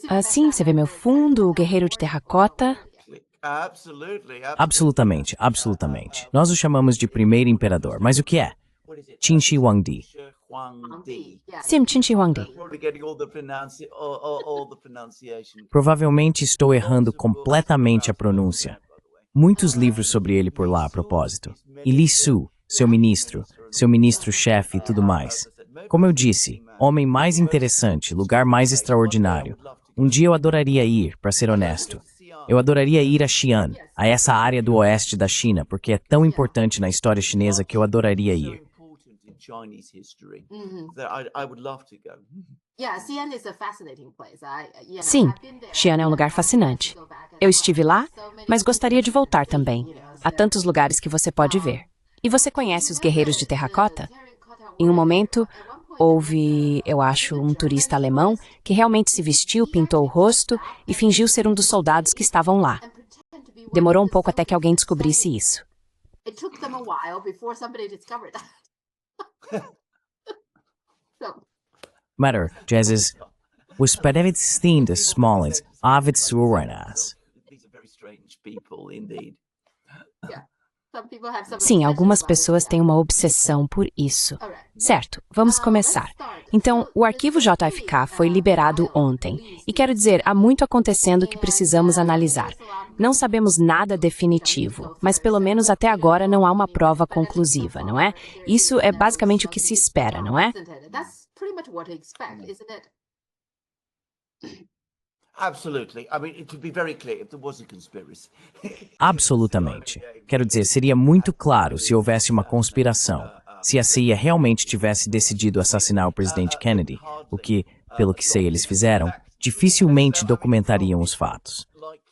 Assim, você vê meu fundo, o guerreiro de terracota. Absolutamente, absolutamente. Nós o chamamos de primeiro imperador, mas o que é? Qin Shi Huangdi. Sim, Qin Shi Huangdi. Provavelmente estou errando completamente a pronúncia. Muitos livros sobre ele por lá, a propósito. E Li Su, seu ministro-chefe e tudo mais. Como eu disse, homem mais interessante, lugar mais extraordinário. Um dia eu adoraria ir, para ser honesto. Eu adoraria ir a Xi'an, a essa área do oeste da China, porque é tão importante na história chinesa que eu adoraria ir. Sim, Xi'an é um lugar fascinante. Eu estive lá, mas gostaria de voltar também. Há tantos lugares que você pode ver. E você conhece os guerreiros de terracota? Em um momento, houve, eu acho, um turista alemão que realmente se vestiu, pintou o rosto e fingiu ser um dos soldados que estavam lá. Demorou um pouco até que alguém descobrisse isso. Matter, Jesus, os Padevitzin de Smolens, Avidsurenas. Sim, algumas pessoas têm uma obsessão por isso. Certo, vamos começar. Então, o arquivo JFK foi liberado ontem. E quero dizer, há muito acontecendo que precisamos analisar. Não sabemos nada definitivo, mas pelo menos até agora não há uma prova conclusiva, não é? Isso é basicamente o que se espera, não é? Absolutamente. Quero dizer, seria muito claro se houvesse uma conspiração. Se a CIA realmente tivesse decidido assassinar o presidente Kennedy, o que, pelo que sei, eles fizeram, dificilmente documentariam os fatos.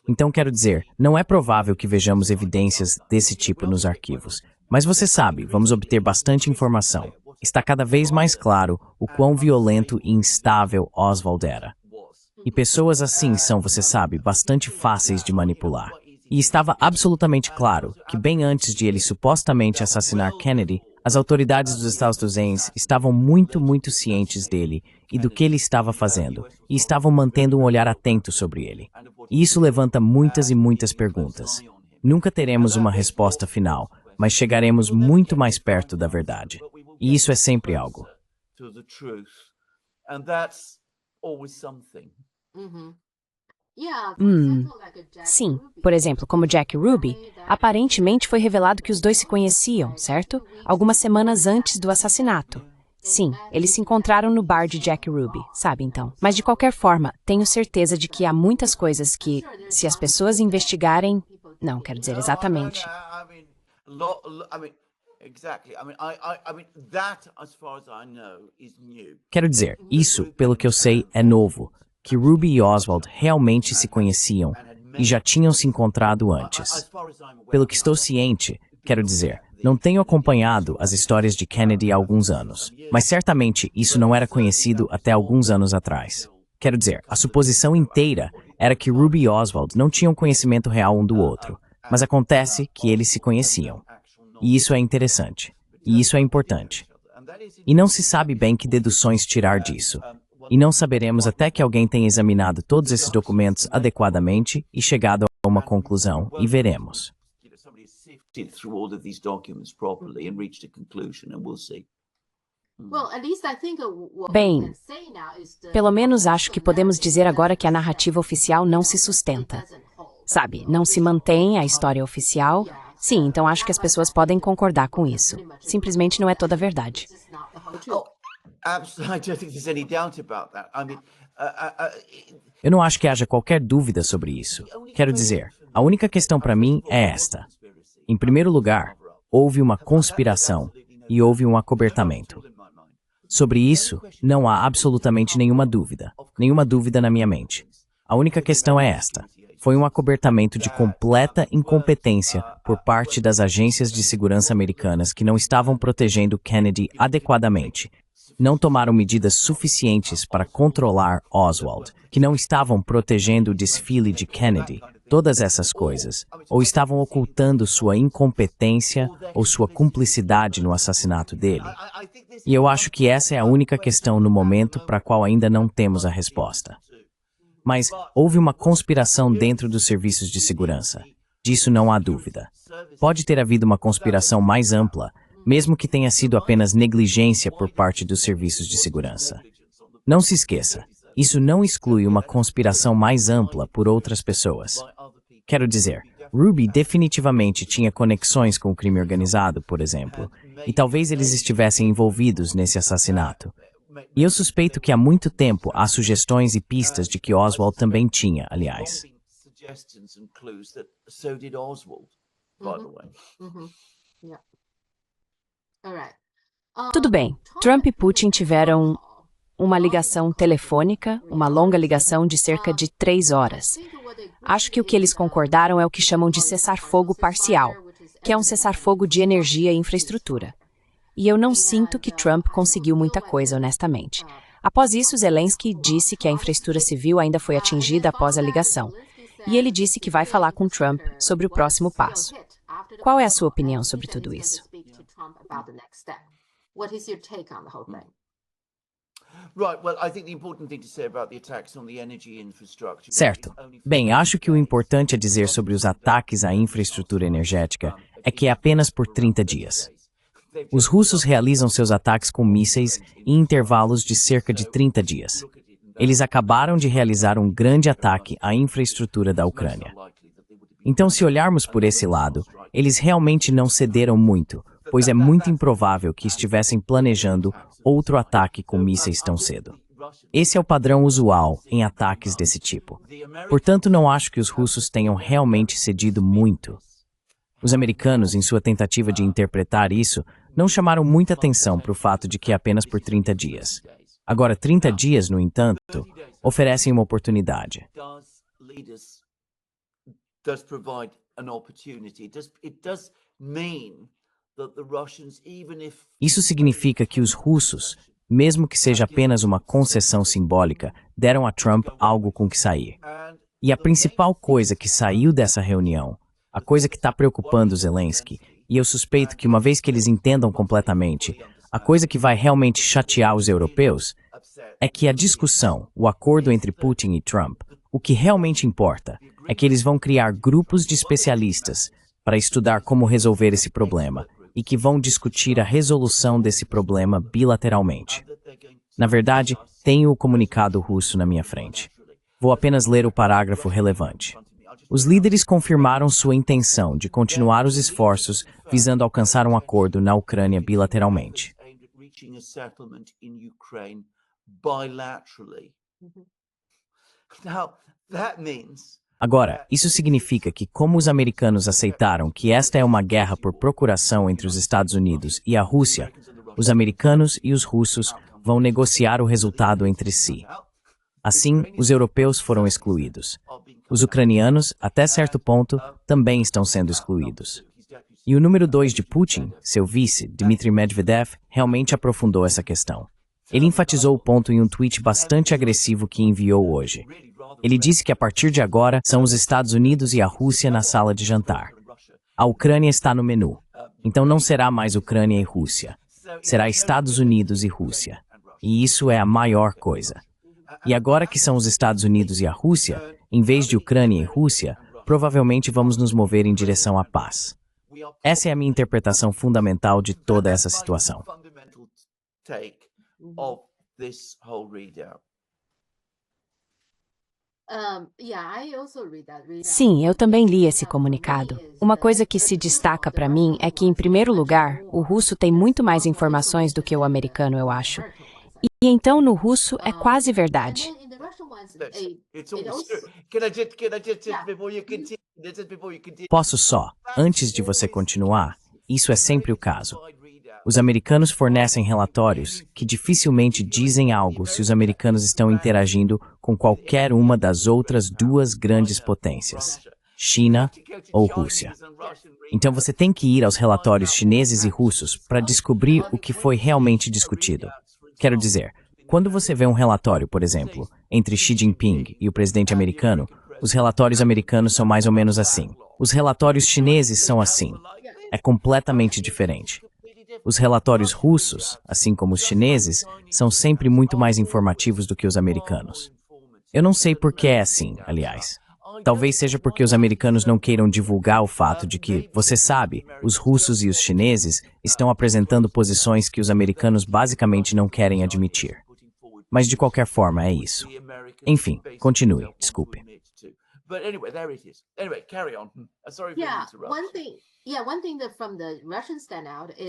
Então, quero dizer, não é provável que vejamos evidências desse tipo nos arquivos. Mas você sabe, vamos obter bastante informação. Está cada vez mais claro o quão violento e instável Oswald era. E pessoas assim são, você sabe, bastante fáceis de manipular. E estava absolutamente claro que bem antes de ele supostamente assassinar Kennedy, as autoridades dos Estados Unidos estavam muito cientes dele e do que ele estava fazendo, e estavam mantendo um olhar atento sobre ele. E isso levanta muitas e muitas perguntas. Nunca teremos uma resposta final, mas chegaremos muito mais perto da verdade. E isso é sempre algo. Sim, por exemplo, como Jack Ruby, aparentemente foi revelado que os dois se conheciam, certo? Algumas semanas antes do assassinato. Sim, eles se encontraram no bar de Jack Ruby, sabe então? Mas de qualquer forma, tenho certeza de que há muitas coisas que, se as pessoas investigarem... Não, quero dizer exatamente. Quero dizer, isso, pelo que eu sei, é novo. Que Ruby e Oswald realmente se conheciam e já tinham se encontrado antes. Pelo que estou ciente, quero dizer, não tenho acompanhado as histórias de Kennedy há alguns anos, mas certamente isso não era conhecido até alguns anos atrás. Quero dizer, a suposição inteira era que Ruby e Oswald não tinham conhecimento real um do outro, mas acontece que eles se conheciam. E isso é interessante. E isso é importante. E não se sabe bem que deduções tirar disso. E não saberemos até que alguém tenha examinado todos esses documentos adequadamente e chegado a uma conclusão, e veremos. Bem, pelo menos acho que podemos dizer agora que a narrativa oficial não se sustenta. Sabe, não se mantém a história oficial. Sim, então acho que as pessoas podem concordar com isso. Simplesmente não é toda a verdade. Eu não acho que haja qualquer dúvida sobre isso. Quero dizer, a única questão para mim é esta. Em primeiro lugar, houve uma conspiração e houve um acobertamento. Sobre isso, não há absolutamente nenhuma dúvida na minha mente. A única questão é esta. Foi um acobertamento de completa incompetência por parte das agências de segurança americanas que não estavam protegendo Kennedy adequadamente. Não tomaram medidas suficientes para controlar Oswald, que não estavam protegendo o desfile de Kennedy, todas essas coisas, ou estavam ocultando sua incompetência ou sua cumplicidade no assassinato dele. E eu acho que essa é a única questão no momento para a qual ainda não temos a resposta. Mas houve uma conspiração dentro dos serviços de segurança. Disso não há dúvida. Pode ter havido uma conspiração mais ampla, mesmo que tenha sido apenas negligência por parte dos serviços de segurança. Não se esqueça, isso não exclui uma conspiração mais ampla por outras pessoas. Quero dizer, Ruby definitivamente tinha conexões com o crime organizado, por exemplo, e talvez eles estivessem envolvidos nesse assassinato. E eu suspeito que há muito tempo há sugestões e pistas de que Oswald também tinha, aliás. Tudo bem, Trump e Putin tiveram uma ligação telefônica, uma longa ligação de cerca de 3 horas. Acho que o que eles concordaram é o que chamam de cessar-fogo parcial, que é um cessar-fogo de energia e infraestrutura. E eu não sinto que Trump conseguiu muita coisa, honestamente. Após isso, Zelensky disse que a infraestrutura civil ainda foi atingida após a ligação. E ele disse que vai falar com Trump sobre o próximo passo. Qual é a sua opinião sobre tudo isso? Certo. Bem, acho que o importante a dizer sobre os ataques à infraestrutura energética é que é apenas por 30 dias. Os russos realizam seus ataques com mísseis em intervalos de cerca de 30 dias. Eles acabaram de realizar um grande ataque à infraestrutura da Ucrânia. Então, se olharmos por esse lado, eles realmente não cederam muito, pois é muito improvável que estivessem planejando outro ataque com mísseis tão cedo. Esse é o padrão usual em ataques desse tipo. Portanto, não acho que os russos tenham realmente cedido muito. Os americanos, em sua tentativa de interpretar isso, não chamaram muita atenção para o fato de que é apenas por 30 dias. Agora, 30 dias, no entanto, oferecem uma oportunidade. Isso significa que os russos, mesmo que seja apenas uma concessão simbólica, deram a Trump algo com que sair. E a principal coisa que saiu dessa reunião, a coisa que está preocupando Zelensky, e eu suspeito que uma vez que eles entendam completamente, a coisa que vai realmente chatear os europeus, é que a discussão, o acordo entre Putin e Trump, o que realmente importa é que eles vão criar grupos de especialistas para estudar como resolver esse problema e que vão discutir a resolução desse problema bilateralmente. Na verdade, tenho o comunicado russo na minha frente. Vou apenas ler o parágrafo relevante. Os líderes confirmaram sua intenção de continuar os esforços visando alcançar um acordo na Ucrânia bilateralmente. Agora, isso significa que, como os americanos aceitaram que esta é uma guerra por procuração entre os Estados Unidos e a Rússia, os americanos e os russos vão negociar o resultado entre si. Assim, os europeus foram excluídos. Os ucranianos, até certo ponto, também estão sendo excluídos. E o número 2 de Putin, seu vice, Dmitry Medvedev, realmente aprofundou essa questão. Ele enfatizou o ponto em um tweet bastante agressivo que enviou hoje. Ele disse que a partir de agora são os Estados Unidos e a Rússia na sala de jantar. A Ucrânia está no menu. Então não será mais Ucrânia e Rússia. Será Estados Unidos e Rússia. E isso é a maior coisa. E agora que são os Estados Unidos e a Rússia, em vez de Ucrânia e Rússia, provavelmente vamos nos mover em direção à paz. Essa é a minha interpretação fundamental de toda essa situação. Sim, eu também li esse comunicado. Uma coisa que se destaca para mim é que, em primeiro lugar, o russo tem muito mais informações do que o americano, eu acho. E então, no russo, é quase verdade. Posso só, antes de você continuar, isso é sempre o caso. Os americanos fornecem relatórios que dificilmente dizem algo se os americanos estão interagindo com qualquer uma das outras duas grandes potências, China ou Rússia. Então você tem que ir aos relatórios chineses e russos para descobrir o que foi realmente discutido. Quero dizer, quando você vê um relatório, por exemplo, entre Xi Jinping e o presidente americano, os relatórios americanos são mais ou menos assim. Os relatórios chineses são assim. É completamente diferente. Os relatórios russos, assim como os chineses, são sempre muito mais informativos do que os americanos. Eu não sei por que é assim, aliás. Talvez seja porque os americanos não queiram divulgar o fato de que, você sabe, os russos e os chineses estão apresentando posições que os americanos basicamente não querem admitir. Mas de qualquer forma, é isso. Enfim, continue, desculpe.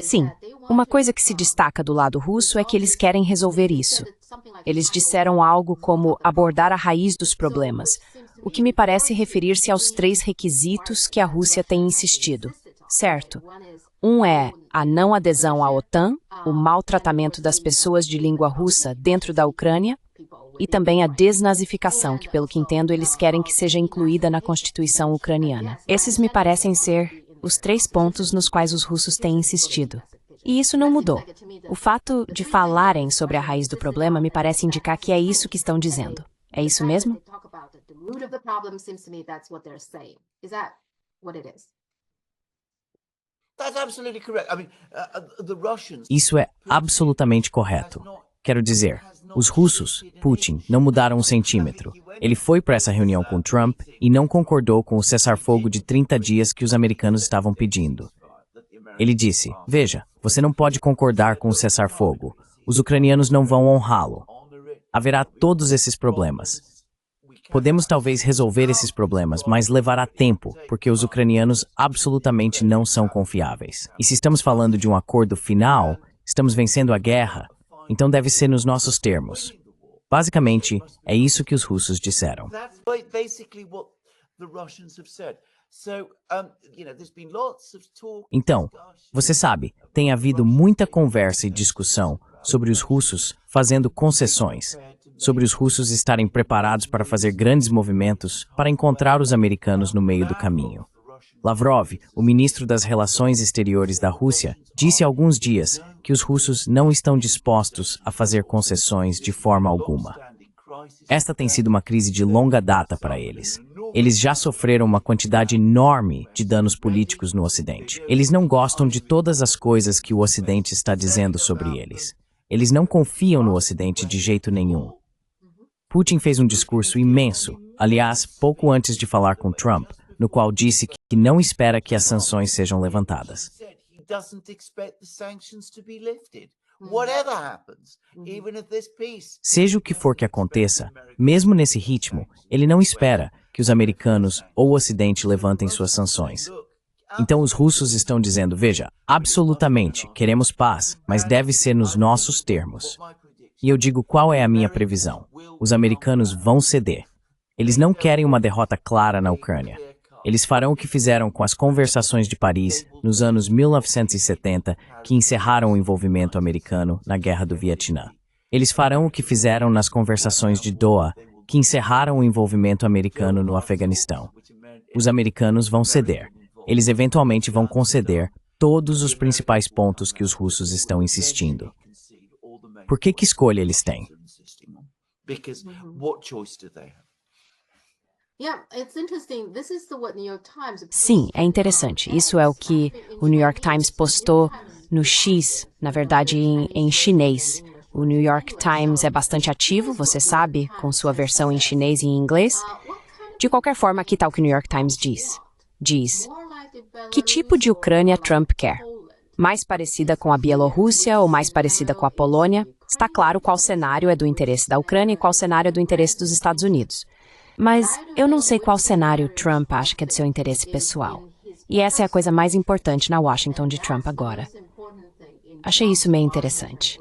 Sim, uma coisa que se destaca do lado russo é que eles querem resolver isso. Eles disseram algo como abordar a raiz dos problemas, o que me parece referir-se aos 3 requisitos que a Rússia tem insistido, certo? Um é a não adesão à OTAN, o maltratamento das pessoas de língua russa dentro da Ucrânia, e também a desnazificação, que, pelo que entendo, eles querem que seja incluída na Constituição ucraniana. Esses me parecem ser os 3 pontos nos quais os russos têm insistido. E isso não mudou. O fato de falarem sobre a raiz do problema me parece indicar que é isso que estão dizendo. É isso mesmo? Isso é absolutamente correto. Quero dizer, os russos, Putin, não mudaram um centímetro. Ele foi para essa reunião com Trump e não concordou com o cessar-fogo de 30 dias que os americanos estavam pedindo. Ele disse, veja, você não pode concordar com o cessar-fogo. Os ucranianos não vão honrá-lo. Haverá todos esses problemas. Podemos talvez resolver esses problemas, mas levará tempo, porque os ucranianos absolutamente não são confiáveis. E se estamos falando de um acordo final, estamos vencendo a guerra, então deve ser nos nossos termos. Basicamente, é isso que os russos disseram. Então, você sabe, tem havido muita conversa e discussão sobre os russos fazendo concessões, sobre os russos estarem preparados para fazer grandes movimentos para encontrar os americanos no meio do caminho. Lavrov, o ministro das Relações Exteriores da Rússia, disse há alguns dias que os russos não estão dispostos a fazer concessões de forma alguma. Esta tem sido uma crise de longa data para eles. Eles já sofreram uma quantidade enorme de danos políticos no Ocidente. Eles não gostam de todas as coisas que o Ocidente está dizendo sobre eles. Eles não confiam no Ocidente de jeito nenhum. Putin fez um discurso imenso, aliás, pouco antes de falar com Trump, no qual disse que não espera que as sanções sejam levantadas. Seja o que for que aconteça, mesmo nesse ritmo, ele não espera que os americanos ou o Ocidente levantem suas sanções. Então os russos estão dizendo, veja, absolutamente, queremos paz, mas deve ser nos nossos termos. E eu digo qual é a minha previsão. Os americanos vão ceder. Eles não querem uma derrota clara na Ucrânia. Eles farão o que fizeram com as conversações de Paris nos anos 1970, que encerraram o envolvimento americano na Guerra do Vietnã. Eles farão o que fizeram nas conversações de Doha, que encerraram o envolvimento americano no Afeganistão. Os americanos vão ceder. Eles eventualmente vão conceder todos os principais pontos que os russos estão insistindo. Por que escolha eles têm? Sim, é interessante. Isso é o que o New York Times postou no X, na verdade em chinês. O New York Times é bastante ativo, você sabe, com sua versão em chinês e em inglês. De qualquer forma, aqui está o que o New York Times diz, que tipo de Ucrânia Trump quer? Mais parecida com a Bielorrússia ou mais parecida com a Polônia? Está claro qual cenário é do interesse da Ucrânia e qual cenário é do interesse dos Estados Unidos. Mas eu não sei qual cenário Trump acha que é do seu interesse pessoal. E essa é a coisa mais importante na Washington de Trump agora. Achei isso meio interessante.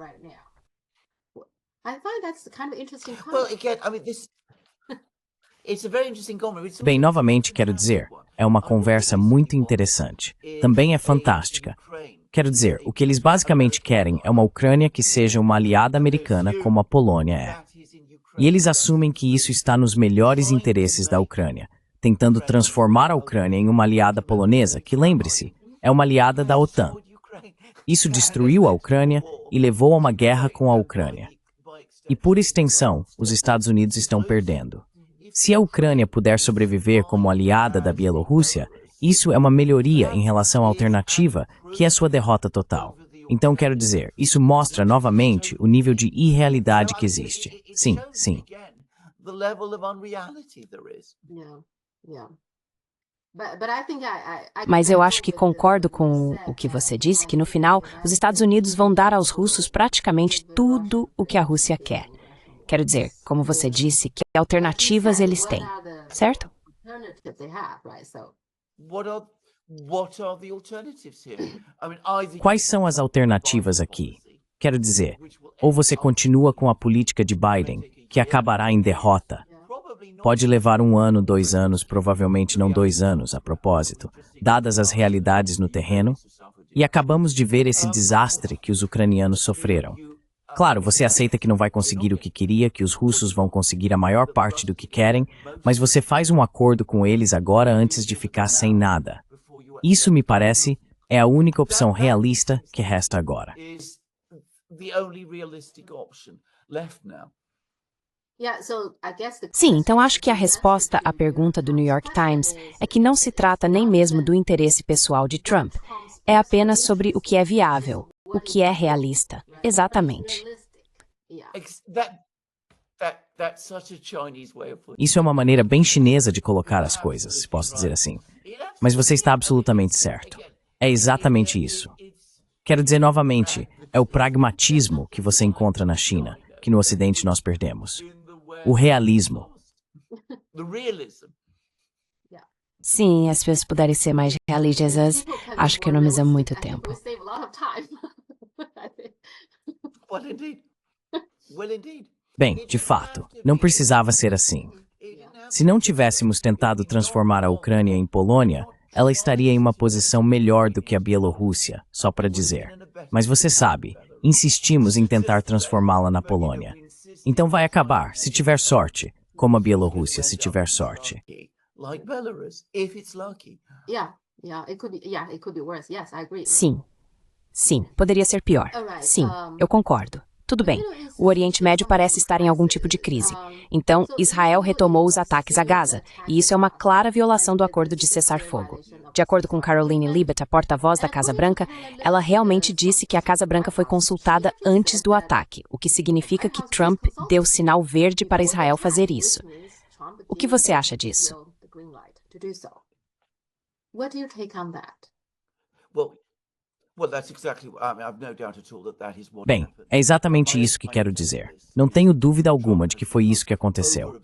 Bem, novamente quero dizer, é uma conversa muito interessante. Também é fantástica. Quero dizer, o que eles basicamente querem é uma Ucrânia que seja uma aliada americana como a Polônia é. E eles assumem que isso está nos melhores interesses da Ucrânia, tentando transformar a Ucrânia em uma aliada polonesa, que, lembre-se, é uma aliada da OTAN. Isso destruiu a Ucrânia e levou a uma guerra com a Ucrânia. E, por extensão, os Estados Unidos estão perdendo. Se a Ucrânia puder sobreviver como aliada da Bielorrússia, isso é uma melhoria em relação à alternativa, que é sua derrota total. Então, quero dizer, isso mostra novamente o nível de irrealidade que existe. Sim, sim. the level of unreality there is. Yeah, yeah. But I think Mas eu acho que concordo com o que você disse, que no final os Estados Unidos vão dar aos russos praticamente tudo o que a Rússia quer. Quero dizer, como você disse, que alternativas eles têm, certo? What are the alternatives here? I mean, either Quais são as alternativas aqui? Quero dizer, ou você continua com a política de Biden, que acabará em derrota. Pode levar 1 ano, 2 anos, provavelmente não 2 anos, a propósito, dadas as realidades no terreno, e acabamos de ver esse desastre que os ucranianos sofreram. Claro, você aceita que não vai conseguir o que queria, que os russos vão conseguir a maior parte do que querem, mas você faz um acordo com eles agora antes de ficar sem nada. Isso, me parece, é a única opção realista que resta agora. is the only realistic option left now. Sim, então acho que a resposta à pergunta do New York Times é que não se trata nem mesmo do interesse pessoal de Trump. É apenas sobre o que é viável, o que é realista. Exatamente. That's such a Chinese way of putting Isso é uma maneira bem chinesa de colocar as coisas, se posso dizer assim. Mas você está absolutamente certo. É exatamente isso. Quero dizer novamente, é o pragmatismo que você encontra na China, que no Ocidente nós perdemos. O realismo. the realism. Sim, as pessoas puderem ser mais religiosas, acho que economizamos muito tempo. Well, indeed. Well, indeed. Bem, de fato, não precisava ser assim. Se não tivéssemos tentado transformar a Ucrânia em Polônia, ela estaria em uma posição melhor do que a Bielorrússia, só para dizer. Mas você sabe, insistimos em tentar transformá-la na Polônia. Então vai acabar, se tiver sorte, como a Bielorrússia, se tiver sorte. Like Belarus, if it's lucky. It could be worse. Yes, I agree. Sim. Sim, poderia ser pior. Sim, eu concordo. Tudo bem, o Oriente Médio parece estar em algum tipo de crise. Então, Israel retomou os ataques a Gaza, e isso é uma clara violação do acordo de cessar-fogo. De acordo com Caroline Leavitt, a porta-voz da Casa Branca, ela realmente disse que a Casa Branca foi consultada antes do ataque, o que significa que Trump deu sinal verde para Israel fazer isso. O que você acha disso? What do you take on that? Well, that's exactly. I mean, I've no doubt at all that is what Bem, happened. é exatamente isso que quero dizer. Não tenho dúvida alguma de que foi isso que aconteceu.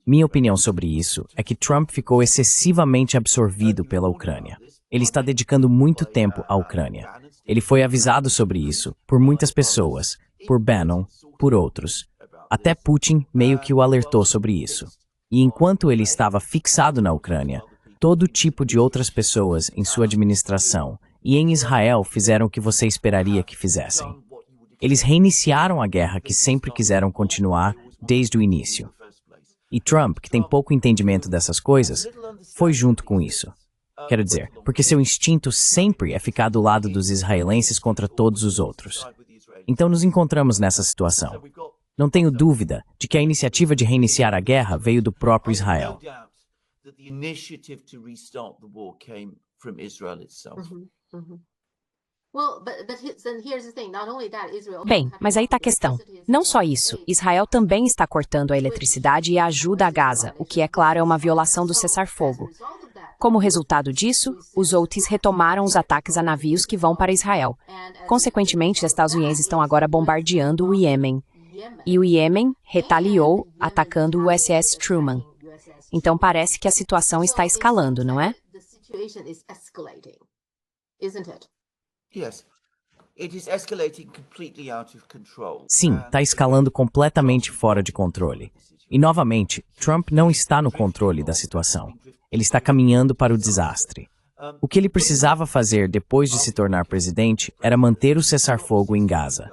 Minha opinião sobre isso é que Trump ficou excessivamente absorvido pela Ucrânia. Ele está dedicando muito tempo à Ucrânia. Ele foi avisado sobre isso por muitas pessoas, por Bannon, por outros. Até Putin meio que o alertou sobre isso. E enquanto ele estava fixado na Ucrânia, todo tipo de outras pessoas em sua administração e em Israel fizeram o que você esperaria que fizessem. Eles reiniciaram a guerra que sempre quiseram continuar desde o início. E Trump, que tem pouco entendimento dessas coisas, foi junto com isso. Quero dizer, porque seu instinto sempre é ficar do lado dos israelenses contra todos os outros. Então nos encontramos nessa situação. Não tenho dúvida de que a iniciativa de reiniciar a guerra veio do próprio Israel. That the initiative to restart the war came from Israel itself. Bem, mas aí está a questão. Não só isso, Israel também está cortando a eletricidade e a ajuda a Gaza, o que, é claro, é uma violação do cessar-fogo. Como resultado disso, os Houthis retomaram os ataques a navios que vão para Israel. Consequentemente, os Estados Unidos estão agora bombardeando o Iêmen. E o Iêmen retaliou, atacando o USS Truman. Então parece que a situação está escalando, não é? Yes. It is escalating completely out of control. Sim, está escalando completamente fora de controle. E, novamente, Trump não está no controle da situação. Ele está caminhando para o desastre. O que ele precisava fazer depois de se tornar presidente era manter o cessar-fogo em Gaza.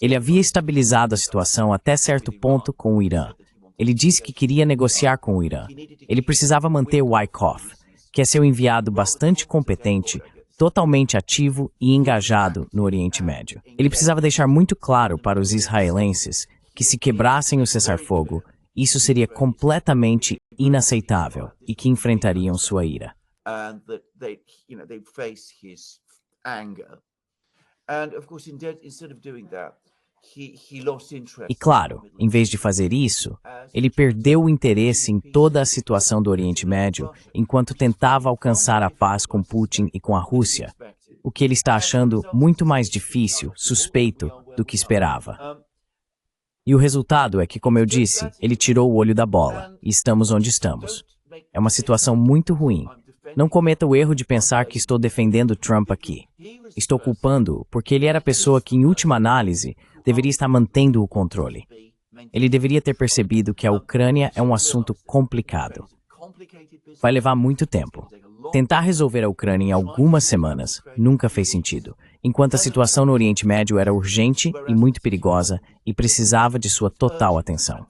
Ele havia estabilizado a situação até certo ponto com o Irã. Ele disse que queria negociar com o Irã. Ele precisava manter Wyckoff, que é seu enviado bastante competente, totalmente ativo e engajado no Oriente Médio. Ele precisava deixar muito claro para os israelenses que se quebrassem o cessar-fogo, isso seria completamente inaceitável e que enfrentariam sua ira. And that they'd face his anger. And of course, instead of doing that, he lost interest. E claro, em vez de fazer isso, ele perdeu o interesse em toda a situação do Oriente Médio enquanto tentava alcançar a paz com Putin e com a Rússia, o que ele está achando muito mais difícil, suspeito, do que esperava. E o resultado é que, como eu disse, ele tirou o olho da bola, e estamos onde estamos. É uma situação muito ruim. Não cometa o erro de pensar que estou defendendo Trump aqui. Estou culpando-o porque ele era a pessoa que, em última análise, deveria estar mantendo o controle. Ele deveria ter percebido que a Ucrânia é um assunto complicado. Vai levar muito tempo. Tentar resolver a Ucrânia em algumas semanas nunca fez sentido, enquanto a situação no Oriente Médio era urgente e muito perigosa e precisava de sua total atenção.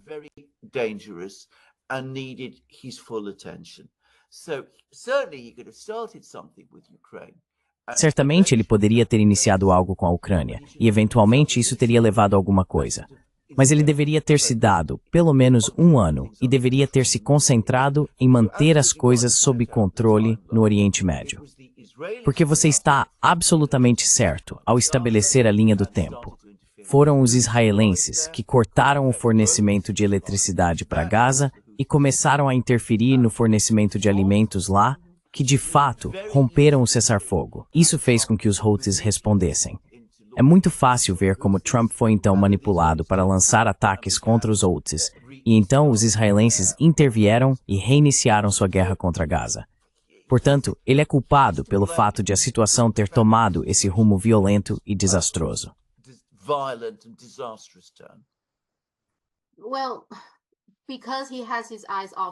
Certamente ele poderia ter iniciado algo com a Ucrânia, e eventualmente isso teria levado a alguma coisa. Mas ele deveria ter se dado pelo menos um ano e deveria ter se concentrado em manter as coisas sob controle no Oriente Médio. Porque você está absolutamente certo ao estabelecer a linha do tempo. Foram os israelenses que cortaram o fornecimento de eletricidade para Gaza e começaram a interferir no fornecimento de alimentos lá, que de fato romperam o cessar-fogo. Isso fez com que os Houthis respondessem. É muito fácil ver como Trump foi então manipulado para lançar ataques contra os Houthis, e então os israelenses intervieram e reiniciaram sua guerra contra Gaza. Portanto, ele é culpado pelo fato de a situação ter tomado esse rumo violento e desastroso.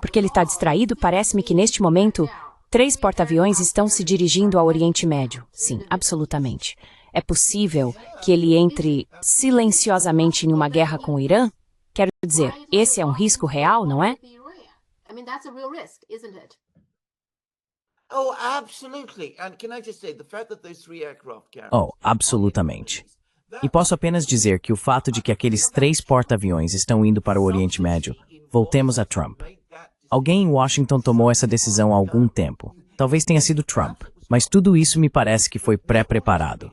Porque ele está distraído, parece-me que neste momento 3 porta-aviões estão se dirigindo ao Oriente Médio. Sim, absolutamente. É possível que ele entre silenciosamente em uma guerra com o Irã? Quero dizer, esse é um risco real, não é? Oh, absolutamente. E posso apenas dizer que o fato de que aqueles 3 porta-aviões estão indo para o Oriente Médio, voltemos a Trump. Alguém em Washington tomou essa decisão há algum tempo. Talvez tenha sido Trump, mas tudo isso me parece que foi pré-preparado.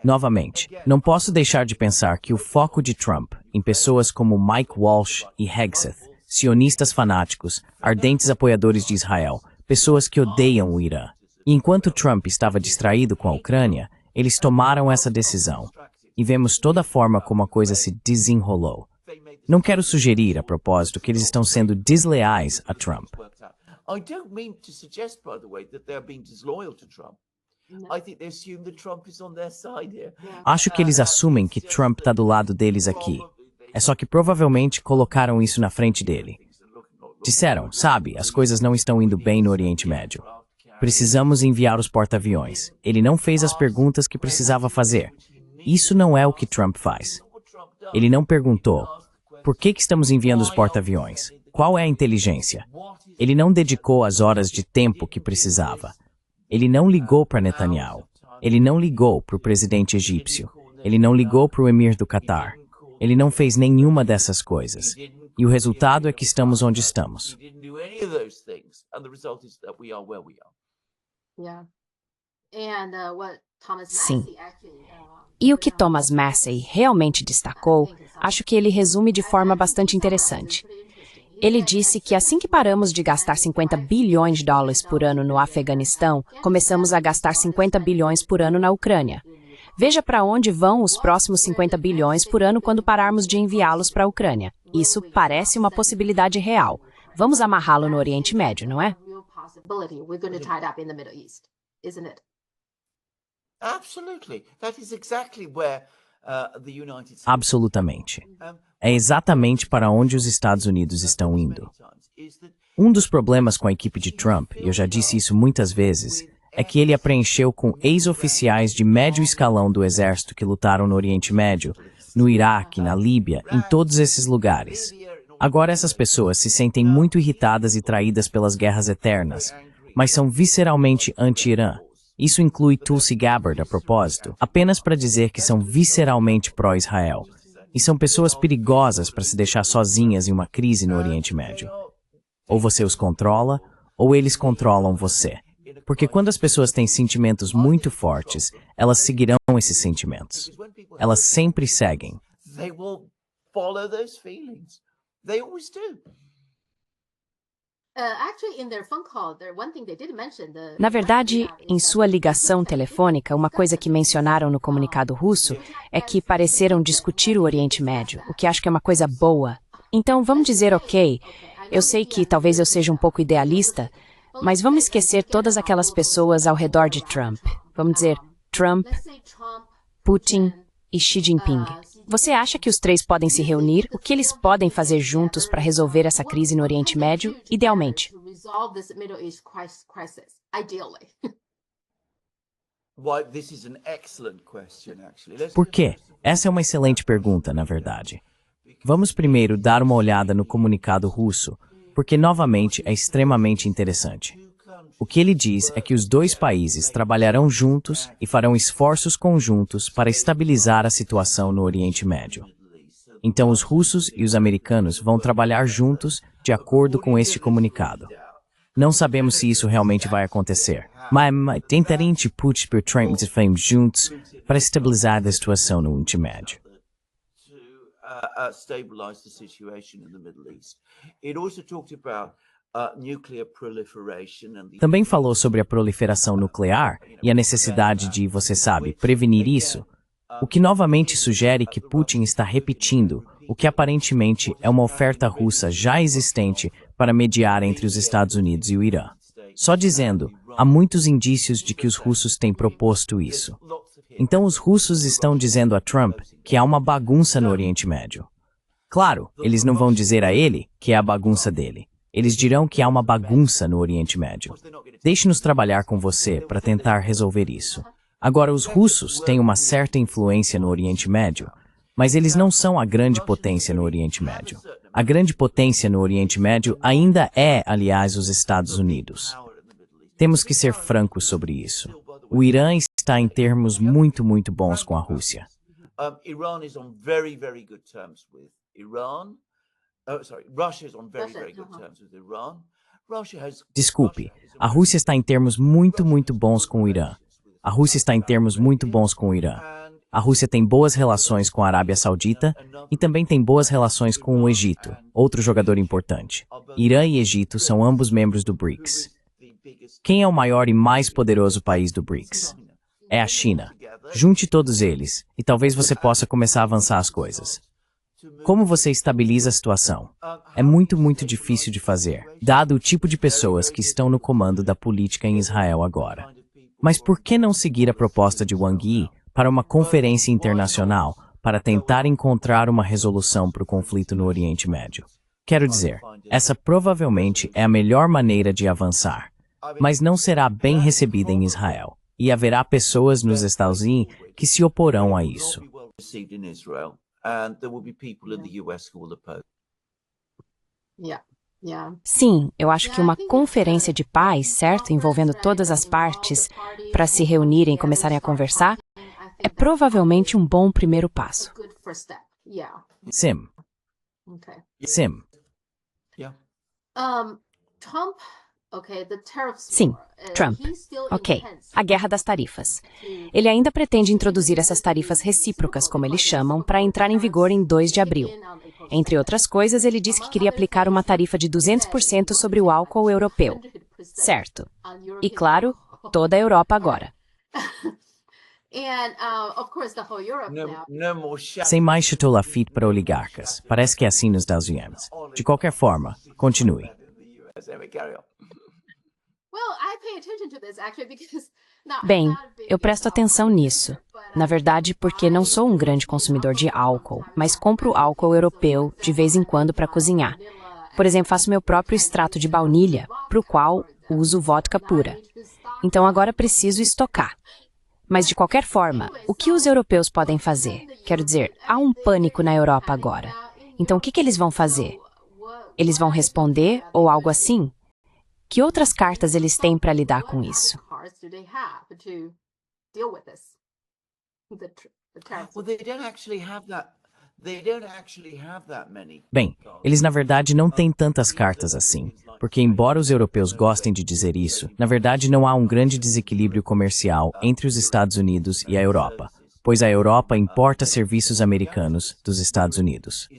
Novamente, não posso deixar de pensar que o foco de Trump em pessoas como Mike Walsh e Hegseth, sionistas fanáticos, ardentes apoiadores de Israel, pessoas que odeiam o Irã. E enquanto Trump estava distraído com a Ucrânia, eles tomaram essa decisão. E vemos toda a forma como a coisa se desenrolou. Não quero sugerir, a propósito, que eles estão sendo desleais a Trump. Acho que eles assumem que Trump está do lado deles aqui. É só que provavelmente colocaram isso na frente dele. Disseram, sabe, as coisas não estão indo bem no Oriente Médio. Precisamos enviar os porta-aviões. Ele não fez as perguntas que precisava fazer. Isso não é o que Trump faz. Ele não perguntou, por que estamos enviando os porta-aviões? Qual é a inteligência? Ele não dedicou as horas de tempo que precisava. Ele não ligou para Netanyahu. Ele não ligou para o presidente egípcio. Ele não ligou para o emir do Catar. Ele não fez nenhuma dessas coisas. E o resultado é que estamos onde estamos. Sim. E o que Thomas Massie realmente destacou, acho que ele resume de forma bastante interessante. Ele disse que assim que paramos de gastar 50 bilhões de dólares por ano no Afeganistão, começamos a gastar 50 bilhões por ano na Ucrânia. Veja para onde vão os próximos 50 bilhões por ano quando pararmos de enviá-los para a Ucrânia. Isso parece uma possibilidade real. Vamos amarrá-lo no Oriente Médio, não é? Absolutamente. É exatamente para onde os Estados Unidos estão indo. Um dos problemas com a equipe de Trump, e eu já disse isso muitas vezes, é que ele a preencheu com ex-oficiais de médio escalão do exército que lutaram no Oriente Médio, no Iraque, na Líbia, em todos esses lugares. Agora essas pessoas se sentem muito irritadas e traídas pelas guerras eternas, mas são visceralmente anti-Irã. Isso inclui Tulsi Gabbard, a propósito, apenas para dizer que são visceralmente pró-Israel. E são pessoas perigosas para se deixar sozinhas em uma crise no Oriente Médio. Ou você os controla, ou eles controlam você. Porque quando as pessoas têm sentimentos muito fortes, elas seguirão esses sentimentos. elas sempre seguem. They will follow those feelings. They always do. Actually, in their phone call, one thing they did mention Na verdade, em sua ligação telefônica, uma coisa que mencionaram no comunicado russo é que pareceram discutir o Oriente Médio, o que acho que é uma coisa boa. Então, vamos dizer, ok, eu sei que talvez eu seja um pouco idealista, mas vamos esquecer todas aquelas pessoas ao redor de Trump. Vamos dizer, Trump, Putin e Xi Jinping. Você acha que os três podem se reunir? O que eles podem fazer juntos para resolver essa crise no Oriente Médio, idealmente? Why, this is an excellent question, actually. Por quê? Essa é uma excelente pergunta, na verdade. Vamos primeiro dar uma olhada no comunicado russo, porque novamente é extremamente interessante. O que ele diz é que os dois países trabalharão juntos e farão esforços conjuntos para estabilizar a situação no Oriente Médio. Então os russos e os americanos vão trabalhar juntos de acordo com este comunicado. Não sabemos se isso realmente vai acontecer, mas tentaremos juntos para estabilizar a situação no Oriente Médio. Stabilize the situation in the Middle East. It also talked about nuclear proliferation and Também falou sobre a proliferação nuclear e a necessidade de, você sabe, prevenir isso, o que novamente sugere que Putin está repetindo o que aparentemente é uma oferta russa já existente para mediar entre os Estados Unidos e o Irã. Só dizendo, há muitos indícios de que os russos têm proposto isso. Então os russos estão dizendo a Trump que há uma bagunça no Oriente Médio. Claro, eles não vão dizer a ele que é a bagunça dele. Eles dirão que há uma bagunça no Oriente Médio. Deixe-nos trabalhar com você para tentar resolver isso. Agora, os russos têm uma certa influência no Oriente Médio, mas eles não são a grande potência no Oriente Médio. A grande potência no Oriente Médio ainda é, aliás, os Estados Unidos. Temos que ser francos sobre isso. O Irã está em termos muito bons com a Rússia. Iran is on very good terms with Iran. Russia is on very good terms with Iran. Russia has Desculpe, a Rússia está em termos muito bons com o Irã. A Rússia está em termos muito bons com o Irã. A Rússia tem boas relações com a Arábia Saudita e também tem boas relações com o Egito, outro jogador importante. Irã e Egito são ambos membros do BRICS. Quem é o maior e mais poderoso país do BRICS? É a China. Junte todos eles, e talvez você possa começar a avançar as coisas. Como você estabiliza a situação? É muito difícil de fazer, dado o tipo de pessoas que estão no comando da política em Israel agora. Mas por que não seguir a proposta de Wang Yi para uma conferência internacional para tentar encontrar uma resolução para o conflito no Oriente Médio? Quero dizer, essa provavelmente é a melhor maneira de avançar, mas não será bem recebida em Israel, e haverá pessoas nos Estados Unidos que se oporão a isso. And there will be people in the US who will oppose. Sim, eu acho que uma conferência de paz, certo, envolvendo todas as partes para se reunirem e começarem a conversar, é provavelmente um bom primeiro passo. Sim. Sim, Trump. Ok, a guerra das tarifas. Ele ainda pretende introduzir essas tarifas recíprocas, como eles chamam, para entrar em vigor em 2 de abril. Entre outras coisas, ele disse que queria aplicar uma tarifa de 200% sobre o álcool europeu. Certo. E claro, toda a Europa agora. Sem mais Chateau Lafite para oligarcas. Parece que é assim nos Estados Unidos. De qualquer forma, continue. Bem, eu presto atenção nisso. Na verdade, porque não sou um grande consumidor de álcool, mas compro álcool europeu de vez em quando para cozinhar. Por exemplo, faço meu próprio extrato de baunilha, para o qual uso vodka pura. Então agora preciso estocar. Mas de qualquer forma, o que os europeus podem fazer? Quero dizer, há um pânico na Europa agora. Então o que eles vão fazer? Eles vão responder ou algo assim? Que outras cartas eles têm para lidar com isso? Bem, eles na verdade não têm tantas cartas assim, porque embora os europeus gostem de dizer isso, na verdade não há um grande desequilíbrio comercial entre os Estados Unidos e a Europa. pois a Europa importa serviços americanos dos Estados Unidos.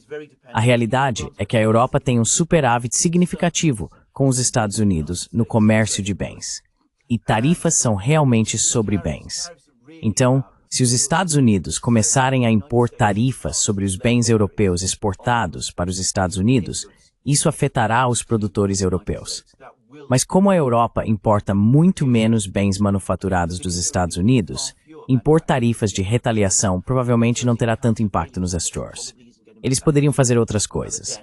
A realidade é que a Europa tem um superávit significativo com os Estados Unidos no comércio de bens. E tarifas são realmente sobre bens. Então, se os Estados Unidos começarem a impor tarifas sobre os bens europeus exportados para os Estados Unidos, isso afetará os produtores europeus. Mas como a Europa importa muito menos bens manufaturados dos Estados Unidos, impor tarifas de retaliação provavelmente não terá tanto impacto nos stores. Eles poderiam fazer outras coisas.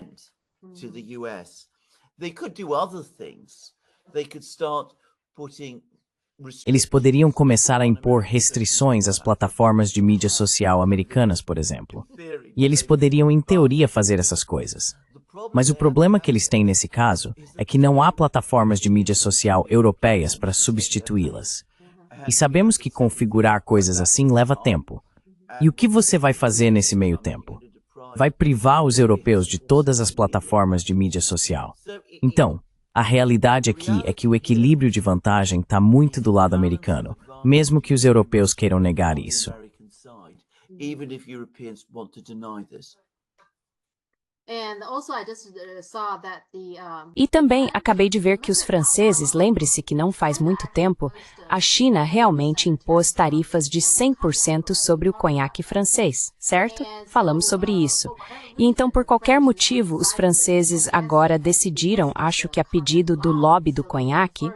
Eles poderiam começar a impor restrições às plataformas de mídia social americanas, por exemplo. E eles poderiam, em teoria, fazer essas coisas. Mas o problema que eles têm nesse caso é que não há plataformas de mídia social europeias para substituí-las. E sabemos que configurar coisas assim leva tempo. E o que você vai fazer nesse meio tempo? Vai privar os europeus de todas as plataformas de mídia social. Então, a realidade aqui é que o equilíbrio de vantagem está muito do lado americano, mesmo que os europeus queiram negar isso. E também acabei de ver que os franceses, lembre-se que não faz muito tempo, a China realmente impôs tarifas de 100% sobre o conhaque francês, certo? Falamos sobre isso. E então, por qualquer motivo, os franceses agora decidiram, acho que a pedido do lobby do conhaque,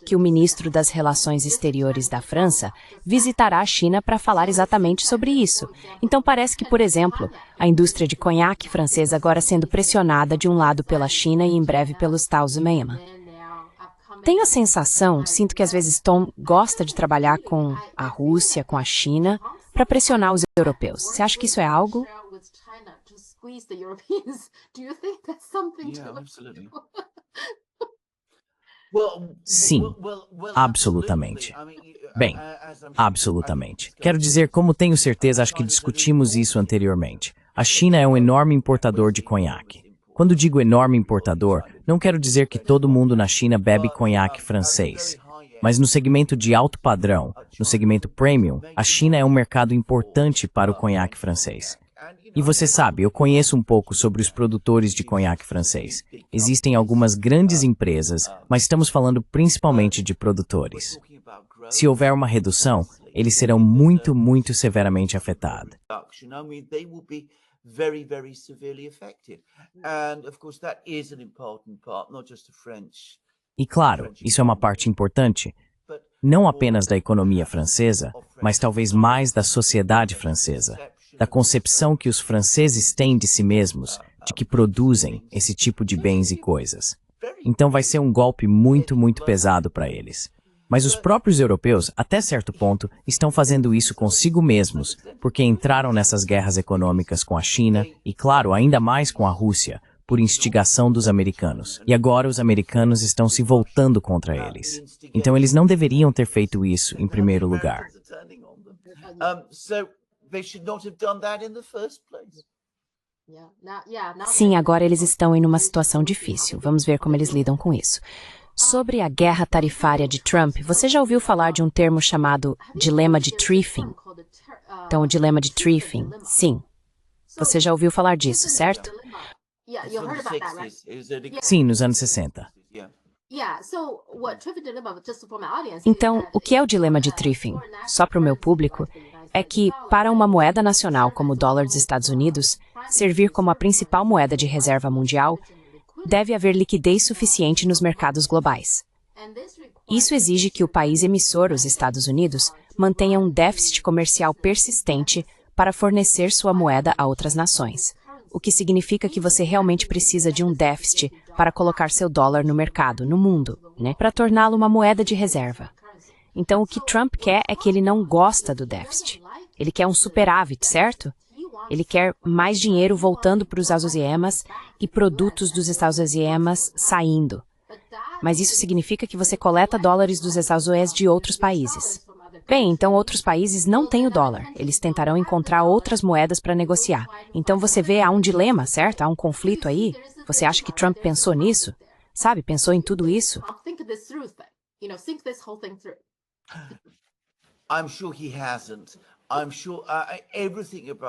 que o ministro das Relações Exteriores da França visitará a China para falar exatamente sobre isso. Então parece que, por exemplo, a indústria de conhaque francesa agora sendo pressionada de um lado pela China e em breve pelos Estados Unidos. Tenho a sensação, sinto que às vezes Tom gosta de trabalhar com a Rússia, com a China, para pressionar os europeus. Você acha que isso é algo? Sim, absolutamente. Bem, absolutamente. Quero dizer, como tenho certeza, acho que discutimos isso anteriormente. A China é um enorme importador de conhaque. Quando digo enorme importador, não quero dizer que todo mundo na China bebe conhaque francês. Mas no segmento de alto padrão, no segmento premium, a China é um mercado importante para o conhaque francês. E você sabe, eu conheço um pouco sobre os produtores de conhaque francês. Existem algumas grandes empresas, mas estamos falando principalmente de produtores. Se houver uma redução, eles serão muito, muito severamente afetados. E claro, isso é uma parte importante, não apenas da economia francesa, mas talvez mais da sociedade francesa. Da concepção que os franceses têm de si mesmos, de que produzem esse tipo de bens e coisas. Então vai ser um golpe muito, muito pesado para eles. Mas os próprios europeus, até certo ponto, estão fazendo isso consigo mesmos, porque entraram nessas guerras econômicas com a China e, claro, ainda mais com a Rússia, por instigação dos americanos. E agora os americanos estão se voltando contra eles. Então eles não deveriam ter feito isso em primeiro lugar. Sim, agora eles estão em uma situação difícil. Vamos ver como eles lidam com isso. Sobre a guerra tarifária de Trump, você já ouviu falar de um termo chamado dilema de Triffin? Então, o dilema de Triffin, sim. Você já ouviu falar disso, certo? Sim, nos anos 60. Então, o que é o dilema de Triffin? Só para o meu público, é que, para uma moeda nacional como o dólar dos Estados Unidos, servir como a principal moeda de reserva mundial, deve haver liquidez suficiente nos mercados globais. Isso exige que o país emissor, os Estados Unidos, mantenha um déficit comercial persistente para fornecer sua moeda a outras nações, o que significa que você realmente precisa de um déficit para colocar seu dólar no mercado, no mundo, né? Para torná-lo uma moeda de reserva. Então, o que Trump quer é que ele não gosta do déficit. Ele quer um superávit, certo? Ele quer mais dinheiro voltando para os Estados Unidos e produtos dos Estados Unidos saindo. Mas isso significa que você coleta dólares dos Estados Unidos de outros países. Bem, então outros países não têm o dólar. Eles tentarão encontrar outras moedas para negociar. Então você vê, há um dilema, certo? Há um conflito aí. Você acha que Trump pensou nisso? Sabe, pensou em tudo isso? I'm sure he hasn't.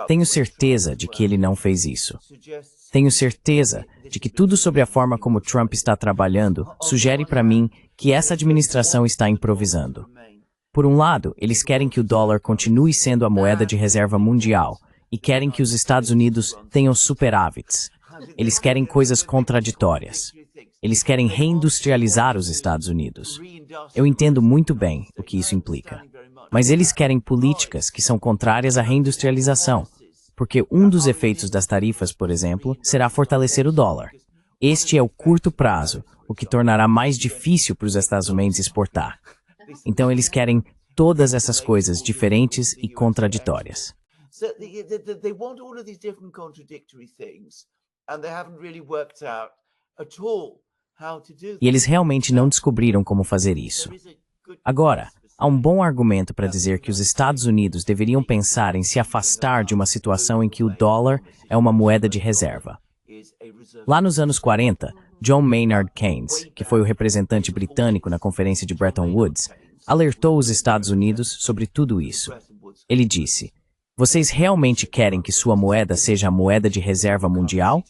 Tenho certeza de que ele não fez isso. Tenho certeza de que tudo sobre a forma como Trump está trabalhando sugere para mim que essa administração está improvisando. Por um lado, eles querem que o dólar continue sendo a moeda de reserva mundial e querem que os Estados Unidos tenham superávites. Eles querem coisas contraditórias. Eles querem reindustrializar os Estados Unidos. Eu entendo muito bem o que isso implica. Mas eles querem políticas que são contrárias à reindustrialização, porque um dos efeitos das tarifas, por exemplo, será fortalecer o dólar. Este é o curto prazo, o que tornará mais difícil para os Estados Unidos exportar. Então eles querem todas essas coisas diferentes e contraditórias. E eles realmente não descobriram como fazer isso. Agora, há um bom argumento para dizer que os Estados Unidos deveriam pensar em se afastar de uma situação em que o dólar é uma moeda de reserva. Lá nos anos 40, John Maynard Keynes, que foi o representante britânico na Conferência de Bretton Woods, alertou os Estados Unidos sobre tudo isso. Ele disse: "Vocês realmente querem que sua moeda seja a moeda de reserva mundial?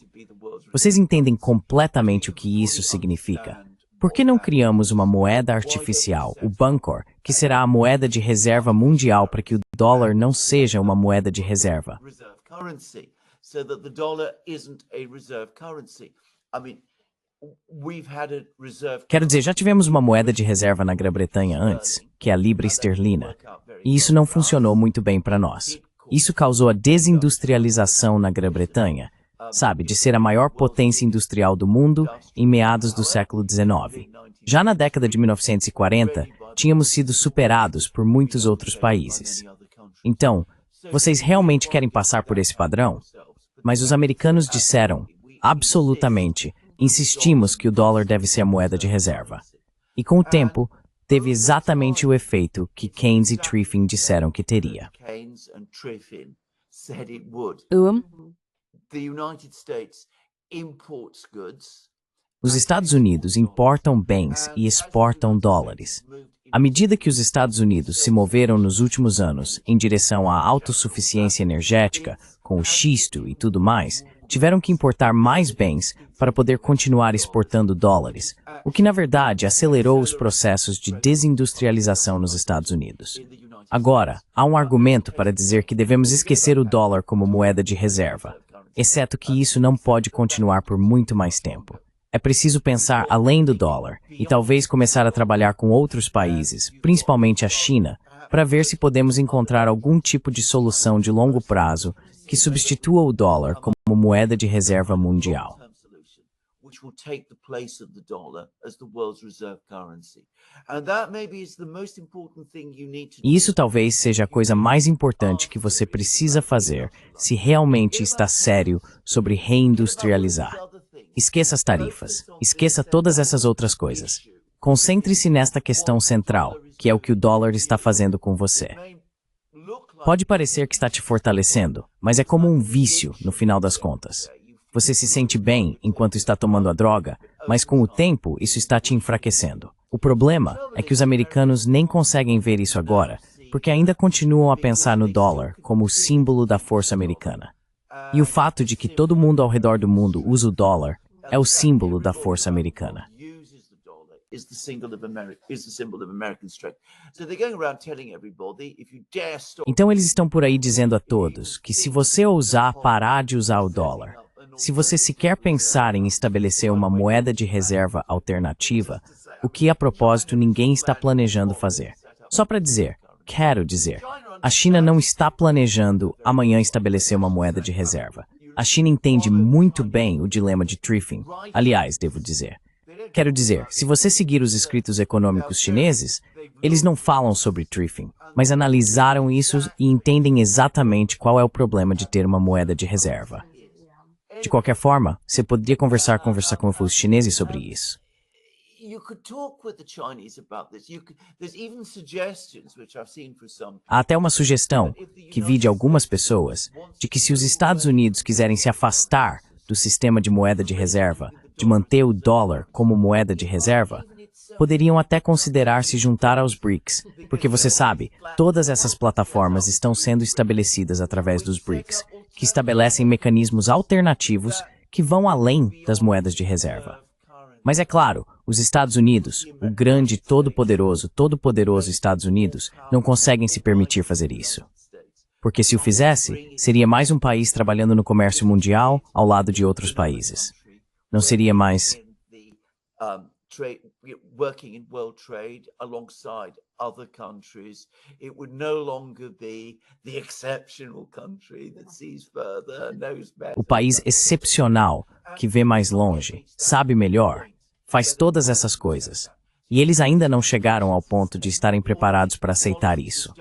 Vocês entendem completamente o que isso significa. Por que não criamos uma moeda artificial, o Bancor, que será a moeda de reserva mundial para que o dólar não seja uma moeda de reserva?" Quero dizer, já tivemos uma moeda de reserva na Grã-Bretanha antes, que é a libra esterlina, e isso não funcionou muito bem para nós. Isso causou a desindustrialização na Grã-Bretanha, sabe, de ser a maior potência industrial do mundo em meados do século XIX. Já na década de 1940, tínhamos sido superados por muitos outros países. Então, vocês realmente querem passar por esse padrão? Mas os americanos disseram, absolutamente, insistimos que o dólar deve ser a moeda de reserva. E com o tempo, teve exatamente o efeito que Keynes e Triffin disseram que teria. Os Estados Unidos importam bens e exportam dólares. À medida que os Estados Unidos se moveram nos últimos anos em direção à autossuficiência energética, com o xisto e tudo mais, tiveram que importar mais bens para poder continuar exportando dólares, o que na verdade acelerou os processos de desindustrialização nos Estados Unidos. Agora, há um argumento para dizer que devemos esquecer o dólar como moeda de reserva, exceto que isso não pode continuar por muito mais tempo. É preciso pensar além do dólar e talvez começar a trabalhar com outros países, principalmente a China, para ver se podemos encontrar algum tipo de solução de longo prazo que substitua o dólar como moeda de reserva mundial. E isso talvez seja a coisa mais importante que você precisa fazer se realmente está sério sobre reindustrializar. Esqueça as tarifas, esqueça todas essas outras coisas. Concentre-se nesta questão central, que é o que o dólar está fazendo com você. Pode parecer que está te fortalecendo, mas é como um vício no final das contas. Você se sente bem enquanto está tomando a droga, mas com o tempo isso está te enfraquecendo. O problema é que os americanos nem conseguem ver isso agora, porque ainda continuam a pensar no dólar como o símbolo da força americana. E o fato de que todo mundo ao redor do mundo usa o dólar é o símbolo da força americana. Então eles estão por aí dizendo a todos que se você ousar parar de usar o dólar, se você sequer pensar em estabelecer uma moeda de reserva alternativa, o que a propósito ninguém está planejando fazer. Só para dizer, quero dizer, a China não está planejando amanhã estabelecer uma moeda de reserva. A China entende muito bem o dilema de Triffin. Aliás, devo dizer. Quero dizer, se você seguir os escritos econômicos chineses, eles não falam sobre Triffin, mas analisaram isso e entendem exatamente qual é o problema de ter uma moeda de reserva. De qualquer forma, você poderia conversar com os chineses sobre isso. Há até uma sugestão, que vi de algumas pessoas, de que se os Estados Unidos quiserem se afastar do sistema de moeda de reserva, de manter o dólar como moeda de reserva, poderiam até considerar se juntar aos BRICS, porque você sabe, todas essas plataformas estão sendo estabelecidas através dos BRICS, que estabelecem mecanismos alternativos que vão além das moedas de reserva. Mas é claro, os Estados Unidos, o grande, todo-poderoso Estados Unidos, não conseguem se permitir fazer isso. Porque se o fizesse, seria mais um país trabalhando no comércio mundial ao lado de outros países. Não seria mais working in world trade alongside other countries. It would no longer be the exceptional country that sees further, knows better. o país excepcional, que vê mais longe, sabe melhor, faz todas essas coisas. E eles ainda não chegaram ao ponto de estarem preparados para aceitar isso.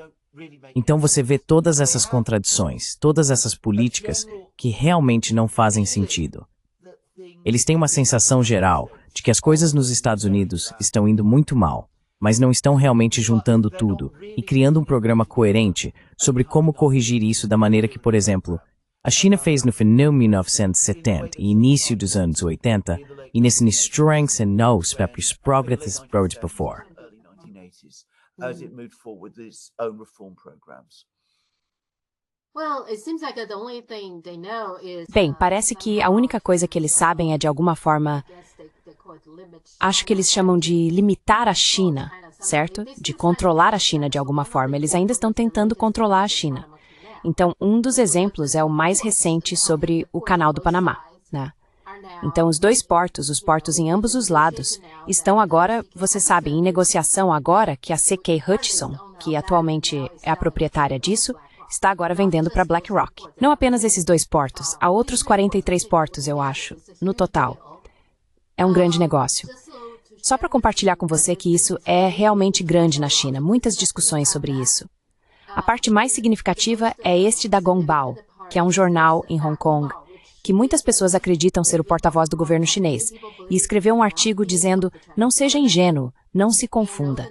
Então você vê todas essas contradições, todas essas políticas que realmente não fazem sentido. Eles têm uma sensação geral de que as coisas nos Estados Unidos estão indo muito mal, mas não estão realmente juntando tudo e criando um programa coerente sobre como corrigir isso da maneira que, por exemplo, a China fez no final de 1970 e início dos anos 80 e nesse strengths and knows peppers progress brought before. Early 1980s, as it moved forward with its own reform programs. Well, it seems like the only thing they know is Bem, parece que a única coisa que eles sabem é de alguma forma, acho que eles chamam de limitar a China, certo? De controlar a China de alguma forma. Eles ainda estão tentando controlar a China. Então, um dos exemplos é o mais recente sobre o Canal do Panamá, né? Então, os dois portos, os portos em ambos os lados, estão agora, você sabe, em negociação agora que a CK Hutchison, que atualmente é a proprietária disso, está agora vendendo para BlackRock. Não apenas esses dois portos, há outros 43 portos, eu acho, no total. É um grande negócio. Só para compartilhar com você que isso é realmente grande na China, muitas discussões sobre isso. A parte mais significativa é este da Gongbao, que é um jornal em Hong Kong, que muitas pessoas acreditam ser o porta-voz do governo chinês, e escreveu um artigo dizendo, não seja ingênuo, não se confunda.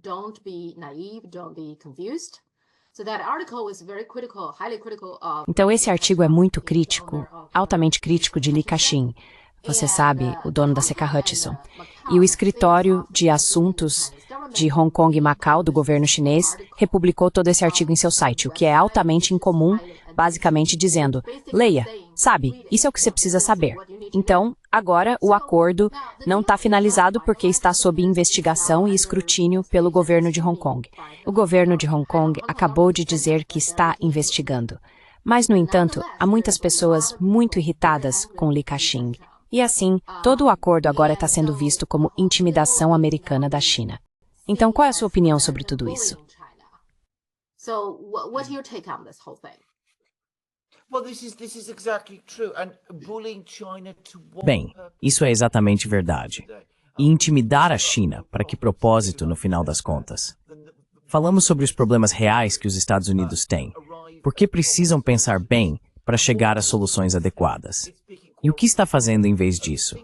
don't be naive, don't be confused. So that article is very critical, highly critical of Então esse artigo é muito crítico, altamente crítico de Li Ka-shing, você sabe, o dono da CK Hutchison. E o escritório de assuntos de Hong Kong e Macau do governo chinês republicou todo esse artigo em seu site, o que é altamente incomum, basicamente dizendo, leia, sabe, isso é o que você precisa saber. Então, agora o acordo não está finalizado porque está sob investigação e escrutínio pelo governo de Hong Kong. O governo de Hong Kong acabou de dizer que está investigando. Mas, no entanto, há muitas pessoas muito irritadas com Li Ka-shing. E assim, todo o acordo agora está sendo visto como intimidação americana da China. Então, qual é a sua opinião sobre tudo isso? So what's your take on this whole thing? Well, this is exactly true. And bullying China to what Bem, purpose? isso é exatamente verdade. E intimidar a China, para que propósito no final das contas? Falamos sobre os problemas reais que os Estados Unidos têm. Por que precisam pensar bem para chegar a soluções adequadas? E o que está fazendo em vez disso?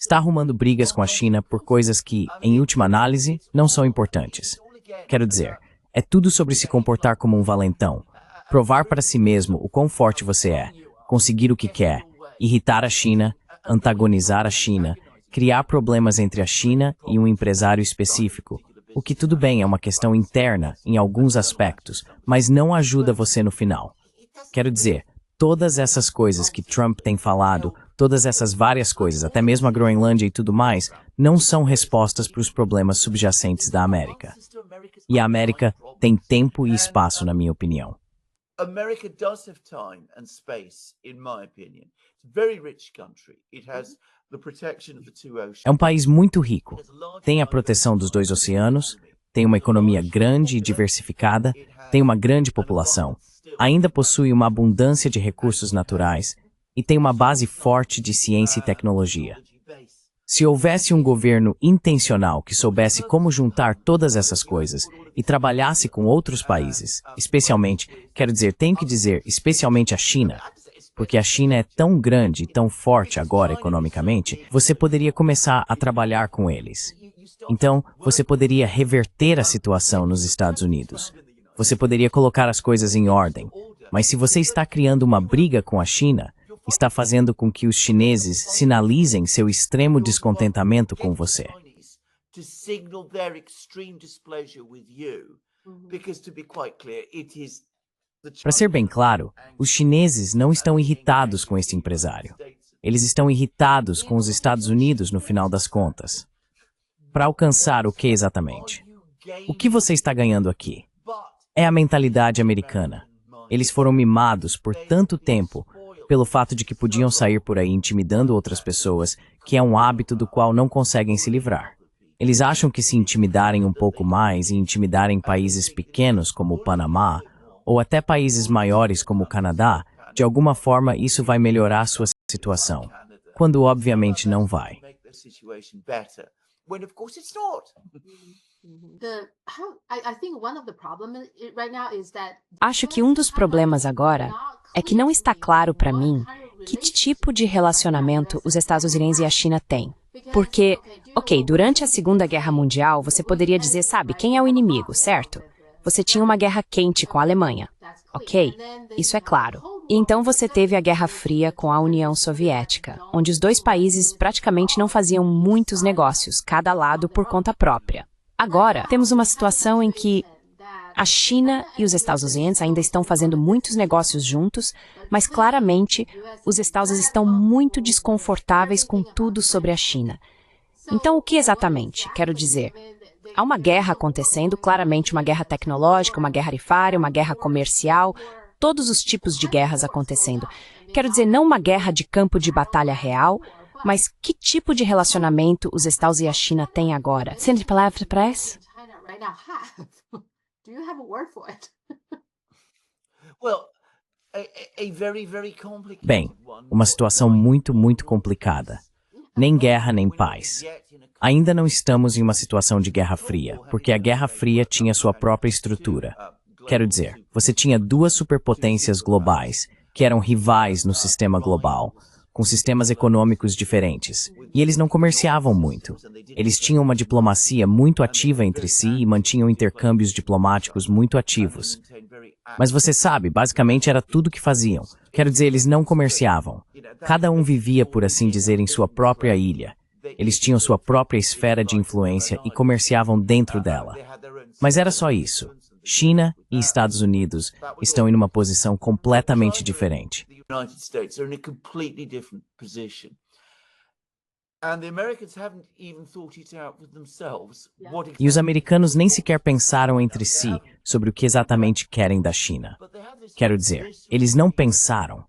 Está arrumando brigas com a China por coisas que, em última análise, não são importantes. Quero dizer, é tudo sobre se comportar como um valentão, provar para si mesmo o quão forte você é, conseguir o que quer, irritar a China, antagonizar a China, criar problemas entre a China e um empresário específico, o que tudo bem é uma questão interna em alguns aspectos, mas não ajuda você no final. Quero dizer, todas essas coisas que Trump tem falado, todas essas várias coisas, até mesmo a Groenlândia e tudo mais, não são respostas para os problemas subjacentes da América. E a América tem tempo e espaço, na minha opinião. America does have time and space, in my opinion. It's a very rich country. It has the protection of the two oceans. É um país muito rico. Tem a proteção dos dois oceanos, tem uma economia grande e diversificada, tem uma grande população, ainda possui uma abundância de recursos naturais e tem uma base forte de ciência e tecnologia. Se houvesse um governo intencional que soubesse como juntar todas essas coisas e trabalhasse com outros países, especialmente, quero dizer, tenho que dizer, especialmente a China, porque a China é tão grande e tão forte agora economicamente, você poderia começar a trabalhar com eles. Então, você poderia reverter a situação nos Estados Unidos. Você poderia colocar as coisas em ordem. Mas se você está criando uma briga com a China, está fazendo com que os chineses sinalizem seu extremo descontentamento com você. to signal their extreme displeasure with you, because to be quite clear, it is Para ser bem claro, os chineses não estão irritados com este empresário. Eles estão irritados com os Estados Unidos no final das contas. Para alcançar o que exatamente? O que você está ganhando aqui? É a mentalidade americana. Eles foram mimados por tanto tempo pelo fato de que podiam sair por aí intimidando outras pessoas, que é um hábito do qual não conseguem se livrar. Eles acham que se intimidarem um pouco mais e intimidarem países pequenos como o Panamá, ou até países maiores como o Canadá, de alguma forma isso vai melhorar sua situação, quando obviamente não vai. Acho que um dos problemas agora é que não está claro para mim que tipo de relacionamento os Estados Unidos e a China têm. Porque, durante a Segunda Guerra Mundial, você poderia dizer, sabe, quem é o inimigo, certo? Você tinha uma guerra quente com a Alemanha, Isso é claro. E então você teve a Guerra Fria com a União Soviética, onde os dois países praticamente não faziam muitos negócios, cada lado por conta própria. Agora, temos uma situação em que a China e os Estados Unidos ainda estão fazendo muitos negócios juntos, mas claramente os Estados Unidos estão muito desconfortáveis com tudo sobre a China. Então, o que exatamente? Quero dizer, há uma guerra acontecendo, claramente uma guerra tecnológica, uma guerra tarifária, uma guerra comercial, todos os tipos de guerras acontecendo. Quero dizer, não uma guerra de campo de batalha real, mas que tipo de relacionamento os Estados Unidos e a China têm agora? Você tem palavra para isso? Bem, uma situação muito, muito complicada. Nem guerra, nem paz. Ainda não estamos em uma situação de Guerra Fria, porque a Guerra Fria tinha sua própria estrutura. Quero dizer, você tinha duas superpotências globais, que eram rivais no sistema global, com sistemas econômicos diferentes, e eles não comerciavam muito. Eles tinham uma diplomacia muito ativa entre si e mantinham intercâmbios diplomáticos muito ativos. Mas você sabe, basicamente era tudo que faziam. Quero dizer, eles não comerciavam. Cada um vivia, por assim dizer, em sua própria ilha. Eles tinham sua própria esfera de influência e comerciavam dentro dela. Mas era só isso. China e Estados Unidos estão em uma posição completamente diferente. E os americanos nem sequer pensaram entre si sobre o que exatamente querem da China. Quero dizer, eles não pensaram.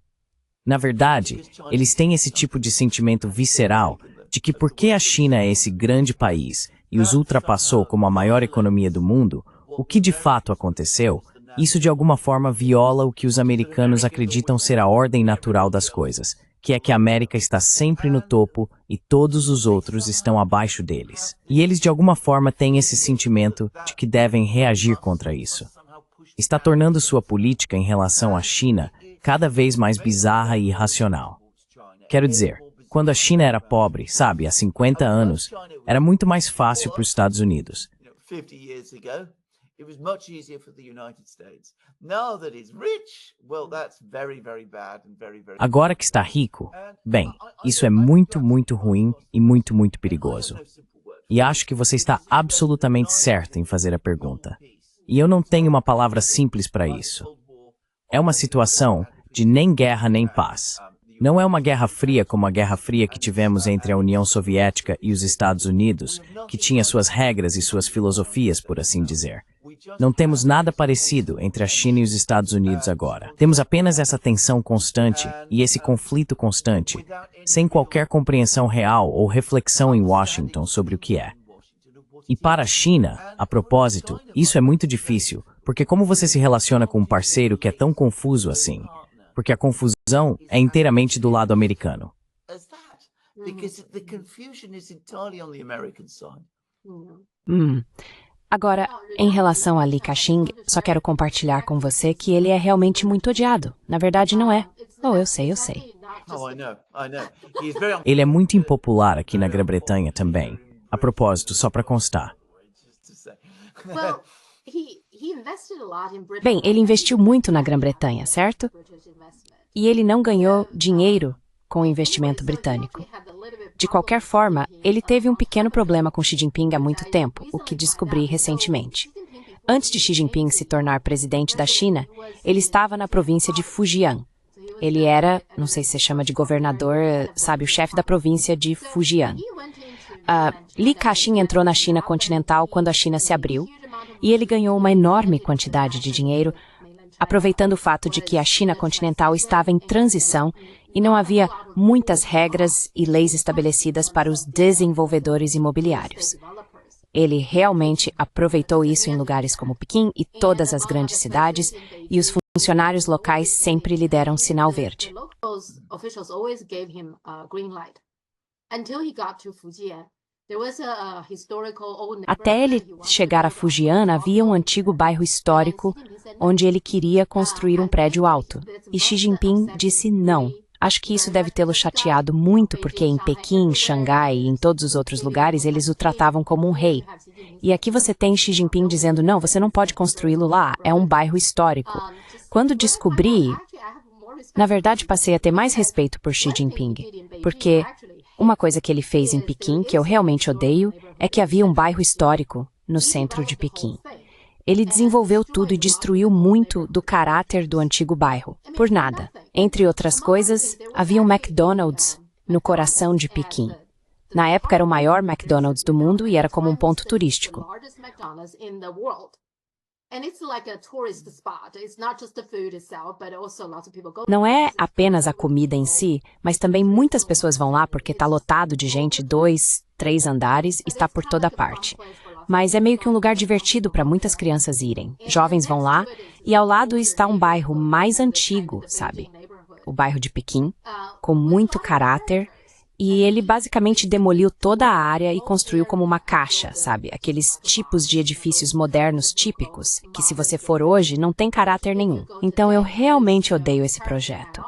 Na verdade, eles têm esse tipo de sentimento visceral de que porque a China é esse grande país e os ultrapassou como a maior economia do mundo, o que de fato aconteceu, isso de alguma forma viola o que os americanos acreditam ser a ordem natural das coisas, que é que a América está sempre no topo e todos os outros estão abaixo deles. E eles de alguma forma têm esse sentimento de que devem reagir contra isso. Está tornando sua política em relação à China cada vez mais bizarra e irracional. Quero dizer, quando a China era pobre, sabe, há 50 anos, era muito mais fácil para os Estados Unidos. Agora que está rico, bem, isso é muito, muito ruim e muito, muito perigoso. E acho que você está absolutamente certo em fazer a pergunta. E eu não tenho uma palavra simples para isso. É uma situação de nem guerra nem paz. Não é uma guerra fria como a Guerra Fria que tivemos entre a União Soviética e os Estados Unidos, que tinha suas regras e suas filosofias, por assim dizer. Não temos nada parecido entre a China e os Estados Unidos agora. Temos apenas essa tensão constante e esse conflito constante, sem qualquer compreensão real ou reflexão em Washington sobre o que é. E para a China, a propósito, isso é muito difícil, porque como você se relaciona com um parceiro que é tão confuso assim? Porque a confusão é inteiramente do lado americano. Agora, em relação a Li Ka-shing, só quero compartilhar com você que ele é realmente muito odiado. Na verdade, não é. Eu sei. Ele é muito impopular aqui na Grã-Bretanha também. A propósito, só para constar. Bem, ele investiu muito na Grã-Bretanha, certo? E ele não ganhou dinheiro com o investimento britânico. De qualquer forma, ele teve um pequeno problema com Xi Jinping há muito tempo, o que descobri recentemente. Antes de Xi Jinping se tornar presidente da China, ele estava na província de Fujian. Ele era, não sei se você chama de governador, sabe, o chefe da província de Fujian. Li Ka-shing entrou na China continental quando a China se abriu, e ele ganhou uma enorme quantidade de dinheiro, aproveitando o fato de que a China continental estava em transição e não havia muitas regras e leis estabelecidas para os desenvolvedores imobiliários. Ele realmente aproveitou isso em lugares como Pequim e todas as grandes cidades, e os funcionários locais sempre lhe deram sinal verde. Até ele chegar a Fujian, havia um antigo bairro histórico onde ele queria construir um prédio alto. E Xi Jinping disse não. Acho que isso deve tê-lo chateado muito, porque em Pequim, Xangai e em todos os outros lugares eles o tratavam como um rei. E aqui você tem Xi Jinping dizendo, não, você não pode construí-lo lá, é um bairro histórico. Quando descobri, na verdade passei a ter mais respeito por Xi Jinping, porque uma coisa que ele fez em Pequim, que eu realmente odeio, é que havia um bairro histórico no centro de Pequim. Ele desenvolveu tudo e destruiu muito do caráter do antigo bairro, por nada. Entre outras coisas, havia um McDonald's no coração de Pequim. Na época era o maior McDonald's do mundo e era como um ponto turístico. Não é apenas a comida em si, mas também muitas pessoas vão lá porque está lotado de gente, 2, 3 andares, e está por toda parte. Mas é meio que um lugar divertido para muitas crianças irem. Jovens vão lá e ao lado está um bairro mais antigo, sabe? O bairro de Pequim, com muito caráter. E ele basicamente demoliu toda a área e construiu como uma caixa, sabe? Aqueles tipos de edifícios modernos típicos, que se você for hoje, não tem caráter nenhum. Então eu realmente odeio esse projeto.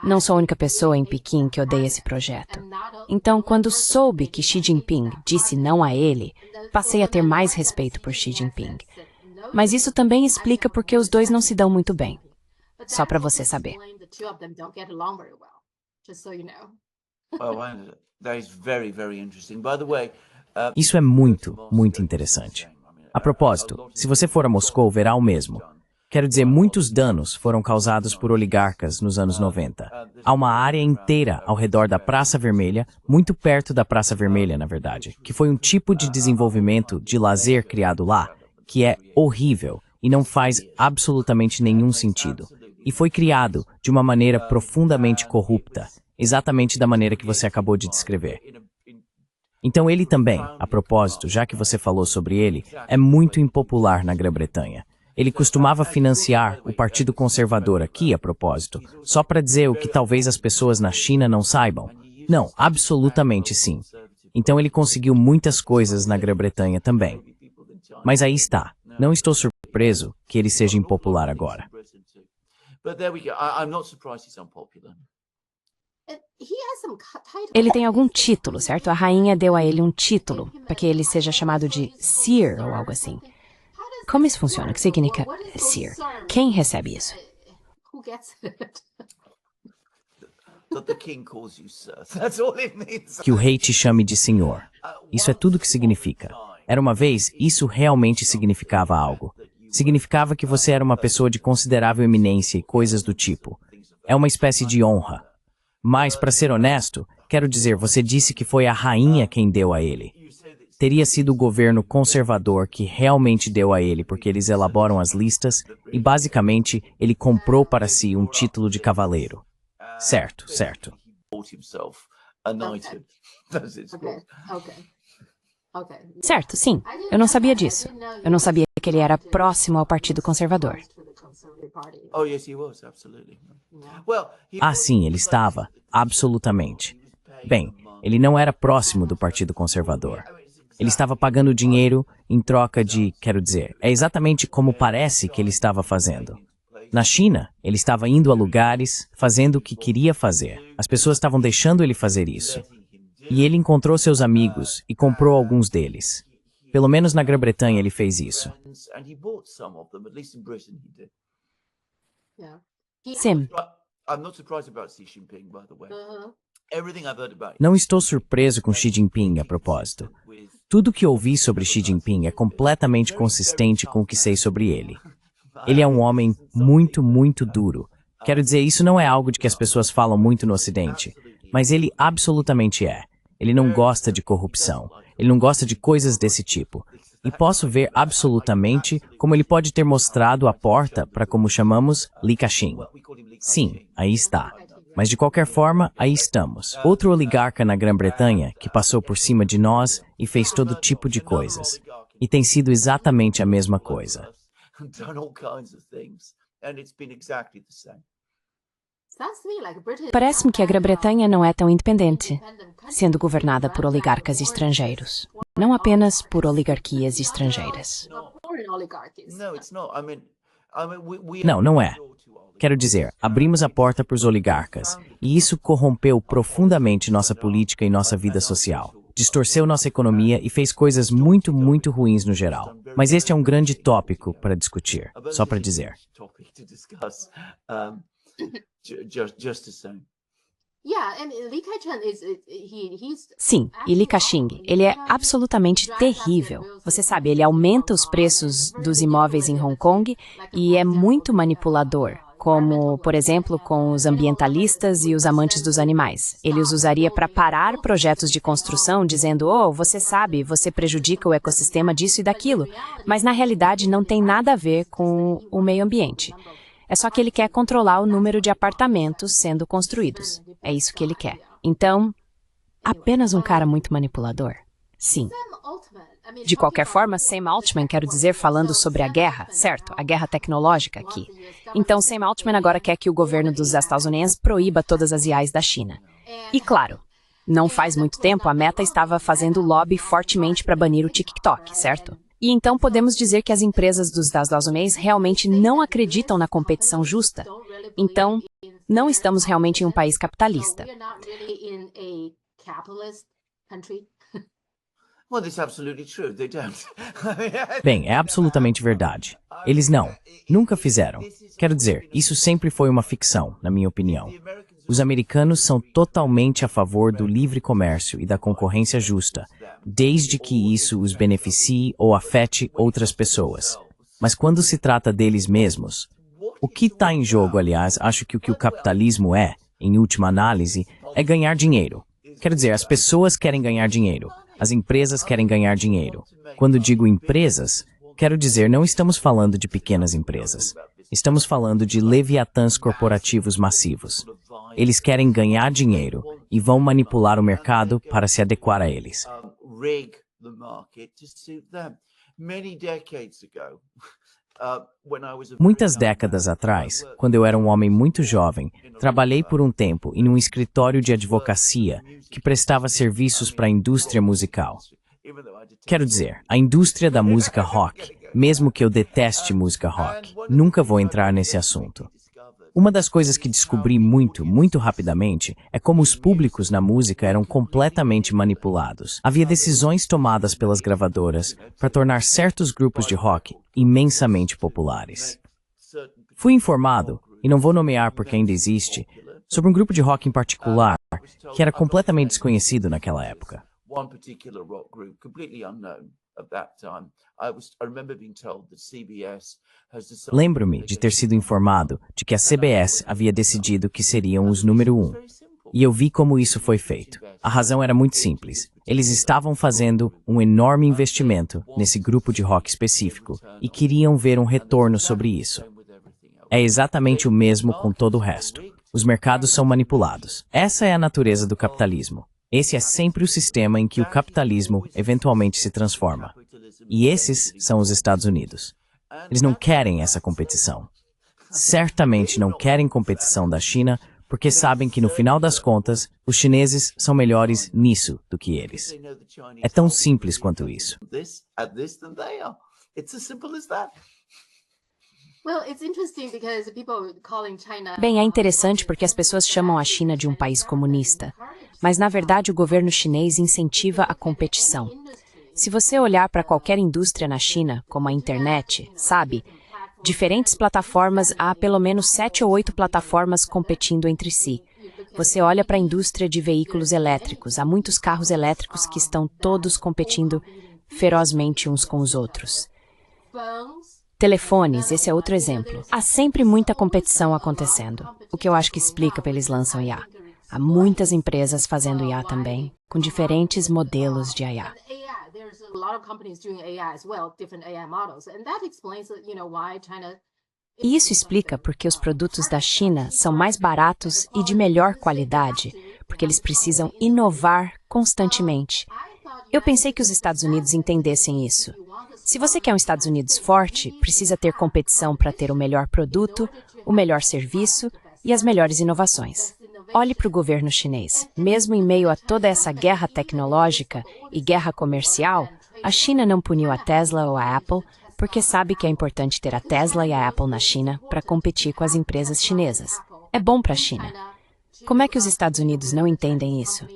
Não sou a única pessoa em Pequim que odeia esse projeto. Então, quando soube que Xi Jinping disse não a ele, passei a ter mais respeito por Xi Jinping. Mas isso também explica porque os dois não se dão muito bem. Só para você saber. Isso é muito, muito interessante. A propósito, se você for a Moscou, verá o mesmo. Quero dizer, muitos danos foram causados por oligarcas nos anos 90. Há uma área inteira ao redor da Praça Vermelha, muito perto da Praça Vermelha, na verdade, que foi um tipo de desenvolvimento de lazer criado lá, que é horrível e não faz absolutamente nenhum sentido. E foi criado de uma maneira profundamente corrupta, exatamente da maneira que você acabou de descrever. Então ele também, a propósito, já que você falou sobre ele, é muito impopular na Grã-Bretanha. Ele costumava financiar o Partido Conservador aqui, a propósito, só para dizer o que talvez as pessoas na China não saibam. Não, absolutamente sim. Então ele conseguiu muitas coisas na Grã-Bretanha também. Mas aí está, não estou surpreso que ele seja impopular agora. Ele tem algum título, certo? A rainha deu a ele um título, para que ele seja chamado de Sir ou algo assim. Como isso funciona? O que significa Sir? Quem recebe isso? Que o rei te chame de senhor. Isso é tudo que significa. Era uma vez, isso realmente significava algo. Significava que você era uma pessoa de considerável eminência e coisas do tipo. É uma espécie de honra. Mas, para ser honesto, quero dizer, você disse que foi a rainha quem deu a ele. Teria sido o governo conservador que realmente deu a ele, porque eles elaboram as listas e, basicamente, ele comprou para si um título de cavaleiro. Certo, certo. Certo, sim. Eu não sabia disso. Eu não sabia que ele era próximo ao Partido Conservador. Ah, sim, ele estava. Absolutamente. Bem, ele não era próximo do Partido Conservador. Ele estava pagando dinheiro em troca de, quero dizer, é exatamente como parece que ele estava fazendo. Na China, ele estava indo a lugares, fazendo o que queria fazer. As pessoas estavam deixando ele fazer isso. E ele encontrou seus amigos e comprou alguns deles. Pelo menos na Grã-Bretanha ele fez isso. Sim. Não estou surpreso com Xi Jinping a propósito. Tudo que ouvi sobre Xi Jinping é completamente consistente com o que sei sobre ele. Ele é um homem muito, muito duro. Quero dizer, isso não é algo de que as pessoas falam muito no Ocidente, mas ele absolutamente é. Ele não gosta de corrupção. Ele não gosta de coisas desse tipo. E posso ver absolutamente como ele pode ter mostrado a porta para, como chamamos, Li Ka-shing. Sim, aí está. Mas de qualquer forma, aí estamos. Outro oligarca na Grã-Bretanha que passou por cima de nós e fez todo tipo de coisas. E tem sido exatamente a mesma coisa. Parece-me que a Grã-Bretanha não é tão independente, sendo governada por oligarcas estrangeiros, não apenas por oligarquias estrangeiras. Não, não é. Quero dizer, abrimos a porta para os oligarcas, e isso corrompeu profundamente nossa política e nossa vida social. Distorceu nossa economia e fez coisas muito, muito ruins no geral. Mas este é um grande tópico para discutir, só para dizer. Sim, e Li Ka-shing, ele é absolutamente terrível. Você sabe, ele aumenta os preços dos imóveis em Hong Kong e é muito manipulador, como, por exemplo, com os ambientalistas e os amantes dos animais. Ele os usaria para parar projetos de construção, dizendo, oh, você sabe, você prejudica o ecossistema disso e daquilo, mas na realidade não tem nada a ver com o meio ambiente. É só que ele quer controlar o número de apartamentos sendo construídos. É isso que ele quer. Então, apenas um cara muito manipulador? Sim. De qualquer forma, Sam Altman, quero dizer, falando sobre a guerra, certo? A guerra tecnológica aqui. Então, Sam Altman agora quer que o governo dos Estados Unidos proíba todas as IAs da China. E claro, não faz muito tempo a Meta estava fazendo lobby fortemente para banir o TikTok, certo? E então podemos dizer que as empresas dos Estados Unidos realmente não acreditam na competição justa. Então, não estamos realmente em um país capitalista. Bem, é absolutamente verdade. Eles não. Nunca fizeram. Quero dizer, isso sempre foi uma ficção, na minha opinião. Os americanos são totalmente a favor do livre comércio e da concorrência justa, desde que isso os beneficie ou afete outras pessoas. Mas quando se trata deles mesmos, o que está em jogo, aliás, acho que o capitalismo é, em última análise, é ganhar dinheiro. Quero dizer, as pessoas querem ganhar dinheiro. As empresas querem ganhar dinheiro. Quando digo empresas, quero dizer, não estamos falando de pequenas empresas. Estamos falando de leviatãs corporativos massivos. Eles querem ganhar dinheiro e vão manipular o mercado para se adequar a eles. Muitas décadas atrás, quando eu era um homem muito jovem, trabalhei por um tempo em um escritório de advocacia que prestava serviços para a indústria musical. Quero dizer, a indústria da música rock, mesmo que eu deteste música rock, nunca vou entrar nesse assunto. Uma das coisas que descobri muito rapidamente é como os públicos na música eram completamente manipulados. Havia decisões tomadas pelas gravadoras para tornar certos grupos de rock imensamente populares. Fui informado, e não vou nomear porque ainda existe, sobre um grupo de rock em particular que era completamente desconhecido naquela época. Lembro-me de ter sido informado de que a CBS havia decidido que seriam os número 1. E eu vi como isso foi feito. A razão era muito simples. Eles estavam fazendo um enorme investimento nesse grupo de rock específico e queriam ver um retorno sobre isso. É exatamente o mesmo com todo o resto. Os mercados são manipulados. Essa é a natureza do capitalismo. Esse é sempre o sistema em que o capitalismo eventualmente se transforma. E esses são os Estados Unidos. Eles não querem essa competição. Certamente não querem competição da China, porque sabem que no final das contas, os chineses são melhores nisso do que eles. É tão simples quanto isso. Bem, é interessante porque as pessoas chamam a China de um país comunista, mas na verdade o governo chinês incentiva a competição. Se você olhar para qualquer indústria na China, como a internet, sabe? Diferentes plataformas, há pelo menos 7 ou 8 plataformas competindo entre si. Você olha para a indústria de veículos elétricos. Há muitos carros elétricos que estão todos competindo ferozmente uns com os outros. Telefones, esse é outro exemplo. Há sempre muita competição acontecendo, o que eu acho que explica para eles lançam IA. Há muitas empresas fazendo IA também, com diferentes modelos de IA. E isso explica porque os produtos da China são mais baratos e de melhor qualidade, porque eles precisam inovar constantemente. Eu pensei que os Estados Unidos entendessem isso. Se você quer um Estados Unidos forte, precisa ter competição para ter o melhor produto, o melhor serviço e as melhores inovações. Olhe para o governo chinês. Mesmo em meio a toda essa guerra tecnológica e guerra comercial, a China não puniu a Tesla ou a Apple porque sabe que é importante ter a Tesla e a Apple na China para competir com as empresas chinesas. É bom para a China. Como é que os Estados Unidos não entendem isso?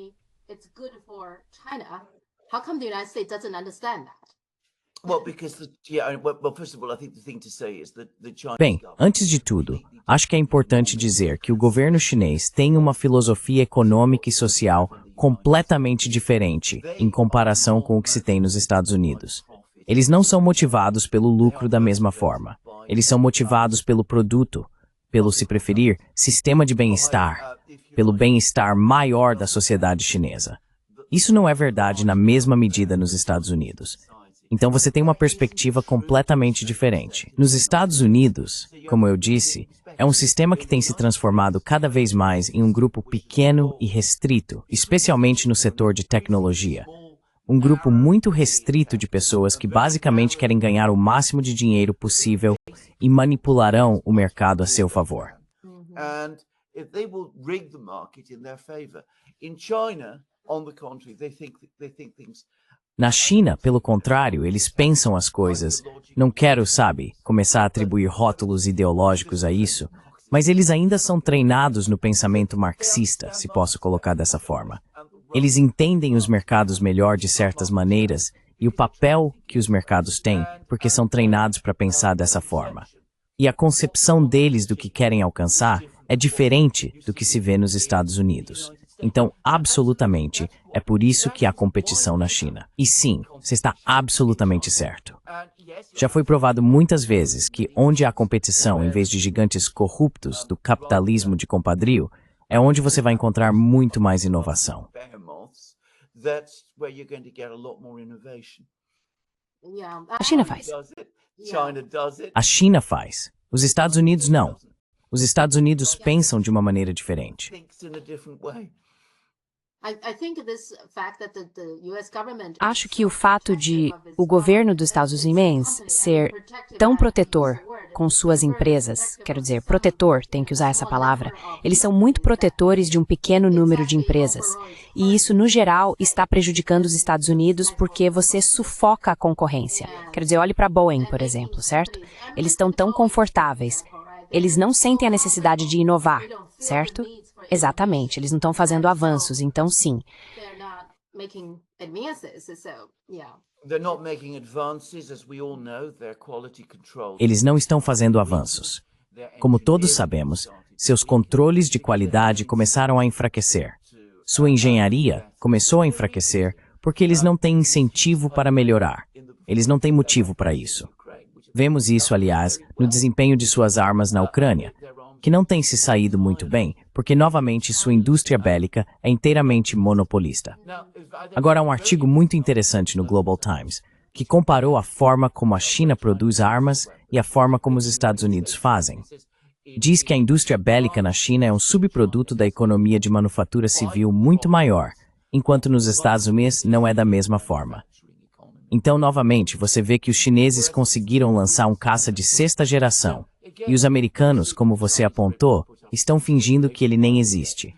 Bem, antes de tudo, acho que é importante dizer que o governo chinês tem uma filosofia econômica e social completamente diferente em comparação com o que se tem nos Estados Unidos. Eles não são motivados pelo lucro da mesma forma. Eles são motivados pelo produto, pelo, se preferir, sistema de bem-estar, pelo bem-estar maior da sociedade chinesa. Isso não é verdade na mesma medida nos Estados Unidos. Então você tem uma perspectiva completamente diferente. Nos Estados Unidos, como eu disse, é um sistema que tem se transformado cada vez mais em um grupo pequeno e restrito, especialmente no setor de tecnologia. Um grupo muito restrito de pessoas que basicamente querem ganhar o máximo de dinheiro possível e manipularão o mercado a seu favor. Na China, pelo contrário, eles pensam as coisas. Não quero, começar a atribuir rótulos ideológicos a isso, mas eles ainda são treinados no pensamento marxista, se posso colocar dessa forma. Eles entendem os mercados melhor de certas maneiras e o papel que os mercados têm, porque são treinados para pensar dessa forma. E a concepção deles do que querem alcançar é diferente do que se vê nos Estados Unidos. Então, absolutamente, é por isso que há competição na China. E sim, você está absolutamente certo. Já foi provado muitas vezes que onde há competição, em vez de gigantes corruptos do capitalismo de compadrio, é onde você vai encontrar muito mais inovação. A China faz. A China faz. Os Estados Unidos não. Os Estados Unidos pensam de uma maneira diferente. Acho que o fato de o governo dos Estados Unidos ser tão protetor com suas empresas, quero dizer, protetor, tenho que usar essa palavra, eles são muito protetores de um pequeno número de empresas. E isso, no geral, está prejudicando os Estados Unidos porque você sufoca a concorrência. Quero dizer, olhe para a Boeing, por exemplo, certo? Eles estão tão confortáveis. Eles não sentem a necessidade de inovar, certo? Exatamente, eles não estão fazendo avanços, então sim. Eles não estão fazendo avanços. Como todos sabemos, seus controles de qualidade começaram a enfraquecer. Sua engenharia começou a enfraquecer porque eles não têm incentivo para melhorar. Eles não têm motivo para isso. Vemos isso, aliás, no desempenho de suas armas na Ucrânia, que não tem se saído muito bem, porque novamente sua indústria bélica é inteiramente monopolista. Agora há um artigo muito interessante no Global Times, que comparou a forma como a China produz armas e a forma como os Estados Unidos fazem. Diz que a indústria bélica na China é um subproduto da economia de manufatura civil muito maior, enquanto nos Estados Unidos não é da mesma forma. Então, novamente, você vê que os chineses conseguiram lançar um caça de sexta geração, e os americanos, como você apontou, estão fingindo que ele nem existe.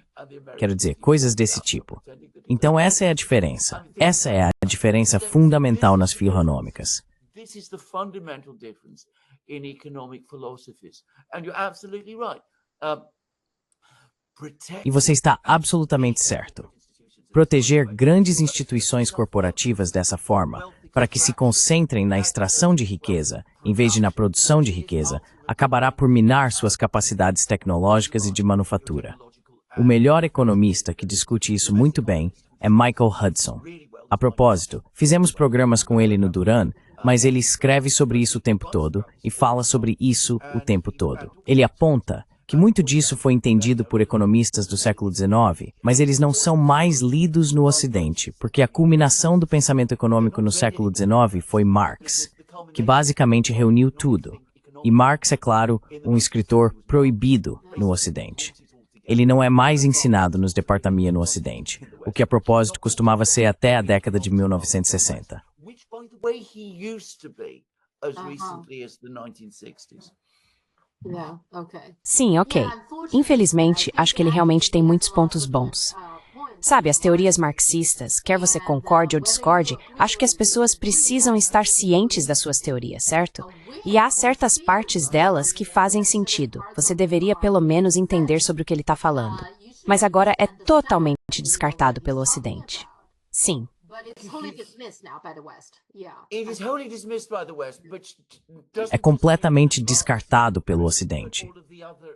Quero dizer, coisas desse tipo. Então essa é a diferença. Essa é a diferença fundamental nas filonômicas. E você está absolutamente certo. Proteger grandes instituições corporativas dessa forma, para que se concentrem na extração de riqueza, em vez de na produção de riqueza, acabará por minar suas capacidades tecnológicas e de manufatura. O melhor economista que discute isso muito bem é Michael Hudson. A propósito, fizemos programas com ele no Duran, mas ele escreve sobre isso o tempo todo e fala sobre isso o tempo todo. Ele aponta que muito disso foi entendido por economistas do século XIX, mas eles não são mais lidos no Ocidente, porque a culminação do pensamento econômico no século XIX foi Marx, que basicamente reuniu tudo. E Marx, é claro, um escritor proibido no Ocidente. Ele não é mais ensinado nos departamentos no Ocidente, o que a propósito costumava ser até a década de 1960. Sim, ok. Infelizmente, acho que ele realmente tem muitos pontos bons. Sabe, as teorias marxistas, quer você concorde ou discorde, acho que as pessoas precisam estar cientes das suas teorias, certo? E há certas partes delas que fazem sentido. Você deveria pelo menos entender sobre o que ele está falando. Mas agora é totalmente descartado pelo Ocidente. Sim. É completamente descartado pelo Ocidente.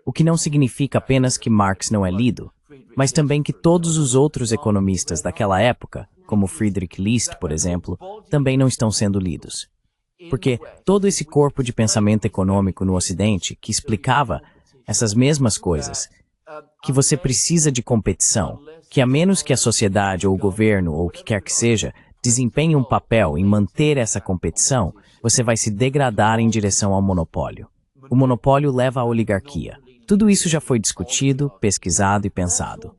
O que não significa apenas que Marx não é lido, mas também que todos os outros economistas daquela época, como Friedrich List, por exemplo, também não estão sendo lidos. Porque todo esse corpo de pensamento econômico no Ocidente que explicava essas mesmas coisas, que você precisa de competição, que a menos que a sociedade ou o governo ou o que quer que seja desempenhe um papel em manter essa competição, você vai se degradar em direção ao monopólio. O monopólio leva à oligarquia. Tudo isso já foi discutido, pesquisado e pensado.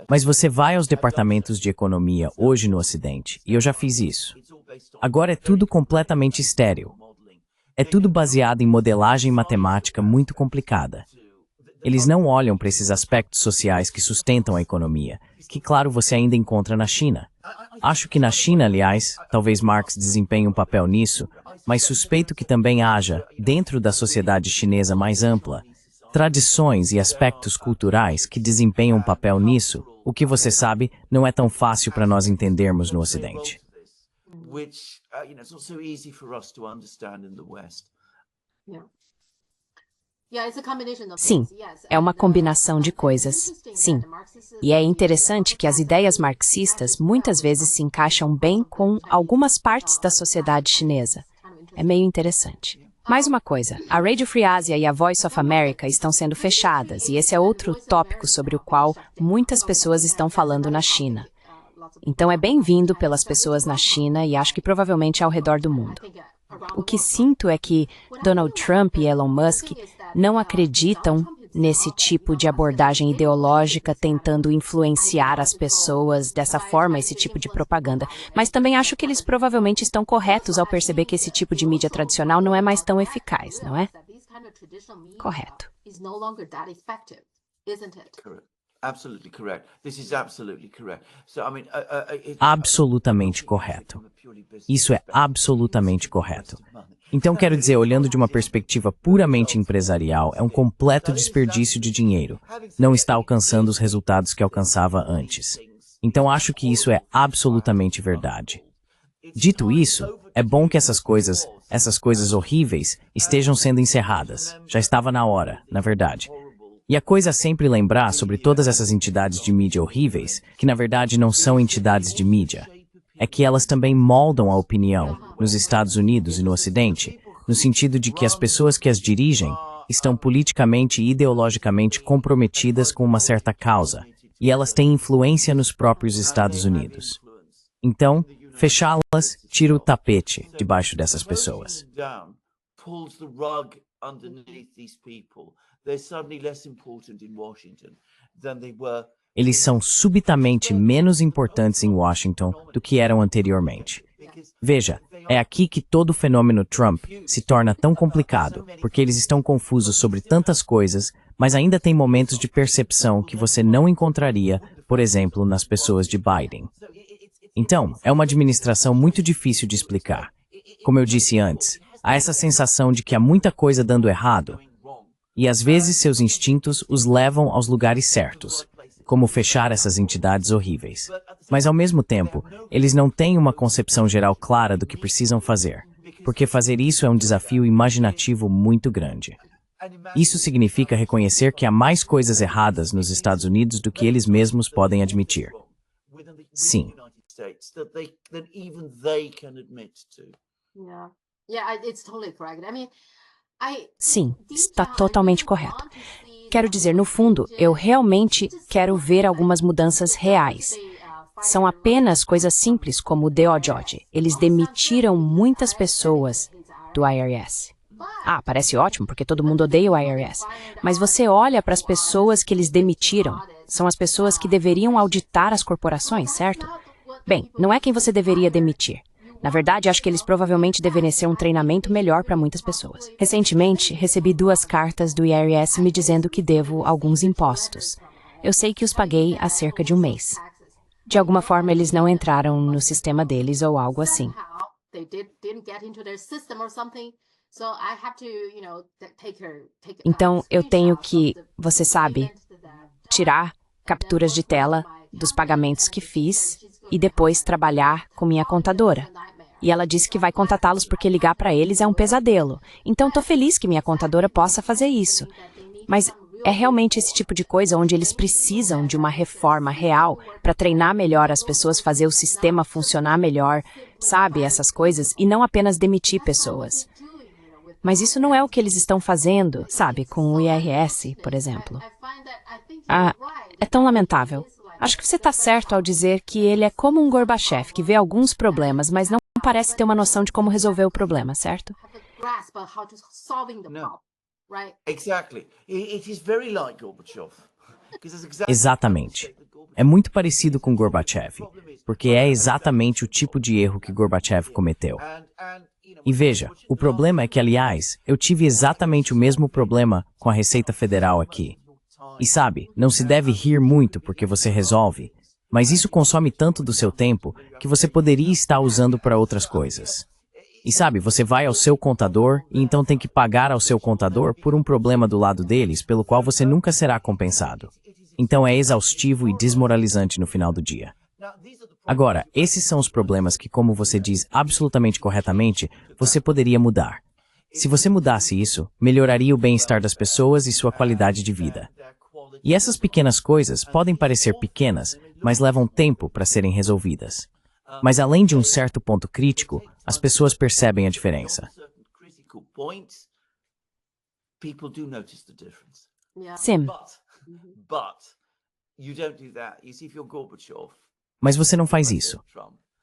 Mas você vai aos departamentos de economia hoje no Ocidente, e eu já fiz isso. Agora é tudo completamente estéril. É tudo baseado em modelagem matemática muito complicada. Eles não olham para esses aspectos sociais que sustentam a economia, que, claro, você ainda encontra na China. Acho que na China, aliás, talvez Marx desempenhe um papel nisso, mas suspeito que também haja, dentro da sociedade chinesa mais ampla, tradições e aspectos culturais que desempenham um papel nisso, o que você sabe não é tão fácil para nós entendermos no Ocidente. Sim, é uma combinação de coisas, sim. E é interessante que as ideias marxistas muitas vezes se encaixam bem com algumas partes da sociedade chinesa. É meio interessante. Mais uma coisa, a Radio Free Asia e a Voice of America estão sendo fechadas, e esse é outro tópico sobre o qual muitas pessoas estão falando na China. Então é bem-vindo pelas pessoas na China e acho que provavelmente ao redor do mundo. O que sinto é que Donald Trump e Elon Musk não acreditam nesse tipo de abordagem ideológica tentando influenciar as pessoas dessa forma, esse tipo de propaganda. Mas também acho que eles provavelmente estão corretos ao perceber que esse tipo de mídia tradicional não é mais tão eficaz, não é? Correto. Absolutamente correto. Isso é absolutamente correto. Então, quero dizer, olhando de uma perspectiva puramente empresarial, é um completo desperdício de dinheiro. Não está alcançando os resultados que alcançava antes. Então, acho que isso é absolutamente verdade. Dito isso, é bom que essas coisas horríveis, estejam sendo encerradas. Já estava na hora, na verdade. E a coisa a sempre lembrar sobre todas essas entidades de mídia horríveis, que na verdade não são entidades de mídia, é que elas também moldam a opinião nos Estados Unidos e no Ocidente, no sentido de que as pessoas que as dirigem estão politicamente e ideologicamente comprometidas com uma certa causa, e elas têm influência nos próprios Estados Unidos. Então, fechá-las tira o tapete debaixo dessas pessoas. Eles são subitamente menos importantes em Washington do que eram anteriormente. Veja, é aqui que todo o fenômeno Trump se torna tão complicado, porque eles estão confusos sobre tantas coisas, mas ainda tem momentos de percepção que você não encontraria, por exemplo, nas pessoas de Biden. Então, é uma administração muito difícil de explicar. Como eu disse antes, há essa sensação de que há muita coisa dando errado, e às vezes seus instintos os levam aos lugares certos, como fechar essas entidades horríveis. Mas ao mesmo tempo, eles não têm uma concepção geral clara do que precisam fazer. porque fazer isso é um desafio imaginativo muito grande. Isso significa reconhecer que há mais coisas erradas nos Estados Unidos do que eles mesmos podem admitir. Sim. It's totally correct. Sim, está totalmente correto. Quero dizer, no fundo, eu realmente quero ver algumas mudanças reais. São apenas coisas simples como o DOJ. Eles demitiram muitas pessoas do IRS. Ah, parece ótimo, porque todo mundo odeia o IRS. Mas você olha para as pessoas que eles demitiram. São as pessoas que deveriam auditar as corporações, certo? Bem, não é quem você deveria demitir. Na verdade, acho que eles provavelmente deveriam ser um treinamento melhor para muitas pessoas. Recentemente, recebi 2 cartas do IRS me dizendo que devo alguns impostos. Eu sei que os paguei há cerca de um mês. De alguma forma, eles não entraram no sistema deles ou algo assim. Então, eu tenho que, você sabe, tirar capturas de tela dos pagamentos que fiz e depois trabalhar com minha contadora. E ela disse que vai contatá-los porque ligar para eles é um pesadelo. Então, estou feliz que minha contadora possa fazer isso. Mas é realmente esse tipo de coisa onde eles precisam de uma reforma real para treinar melhor as pessoas, fazer o sistema funcionar melhor, sabe, essas coisas, e não apenas demitir pessoas. Mas isso não é o que eles estão fazendo, sabe, com o IRS, por exemplo. Ah, é tão lamentável. Acho que você está certo ao dizer que ele é como um Gorbachev, que vê alguns problemas, mas não parece ter uma noção de como resolver o problema, certo? Exatamente. É muito parecido com Gorbachev, porque é exatamente o tipo de erro que Gorbachev cometeu. E veja, o problema é que, aliás, eu tive exatamente o mesmo problema com a Receita Federal aqui. E sabe, não se deve rir muito porque você resolve, mas isso consome tanto do seu tempo que você poderia estar usando para outras coisas. E sabe, você vai ao seu contador e então tem que pagar ao seu contador por um problema do lado deles pelo qual você nunca será compensado. Então é exaustivo e desmoralizante no final do dia. Agora, esses são os problemas que, como você diz absolutamente corretamente, você poderia mudar. Se você mudasse isso, melhoraria o bem-estar das pessoas e sua qualidade de vida. E essas pequenas coisas podem parecer pequenas, mas levam tempo para serem resolvidas. Mas além de um certo ponto crítico, as pessoas percebem a diferença. Sim. Mas você não faz isso.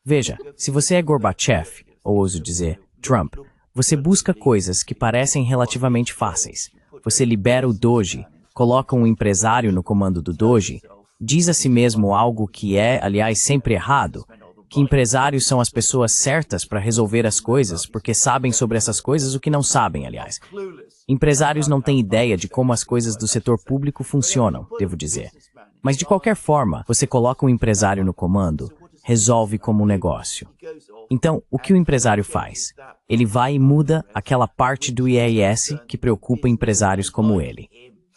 Veja, se você é Gorbachev, ou ouso dizer, Trump, você busca coisas que parecem relativamente fáceis. Você libera o Doge, coloca um empresário no comando do Doge, diz a si mesmo algo que é, aliás, sempre errado, que empresários são as pessoas certas para resolver as coisas porque sabem sobre essas coisas o que não sabem, aliás. Empresários não têm ideia de como as coisas do setor público funcionam, devo dizer. Mas de qualquer forma, você coloca um empresário no comando, resolve como um negócio. Então, o que o empresário faz? Ele vai e muda aquela parte do IRS que preocupa empresários como ele.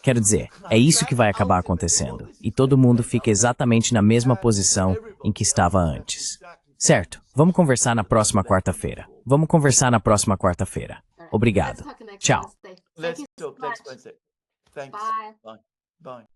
Quero dizer, é isso que vai acabar acontecendo. E todo mundo fica exatamente na mesma posição em que estava antes. Certo, vamos conversar na próxima quarta-feira. Obrigado. Tchau. Let's talk next Wednesday. Thanks. Bye. Bye. Bye.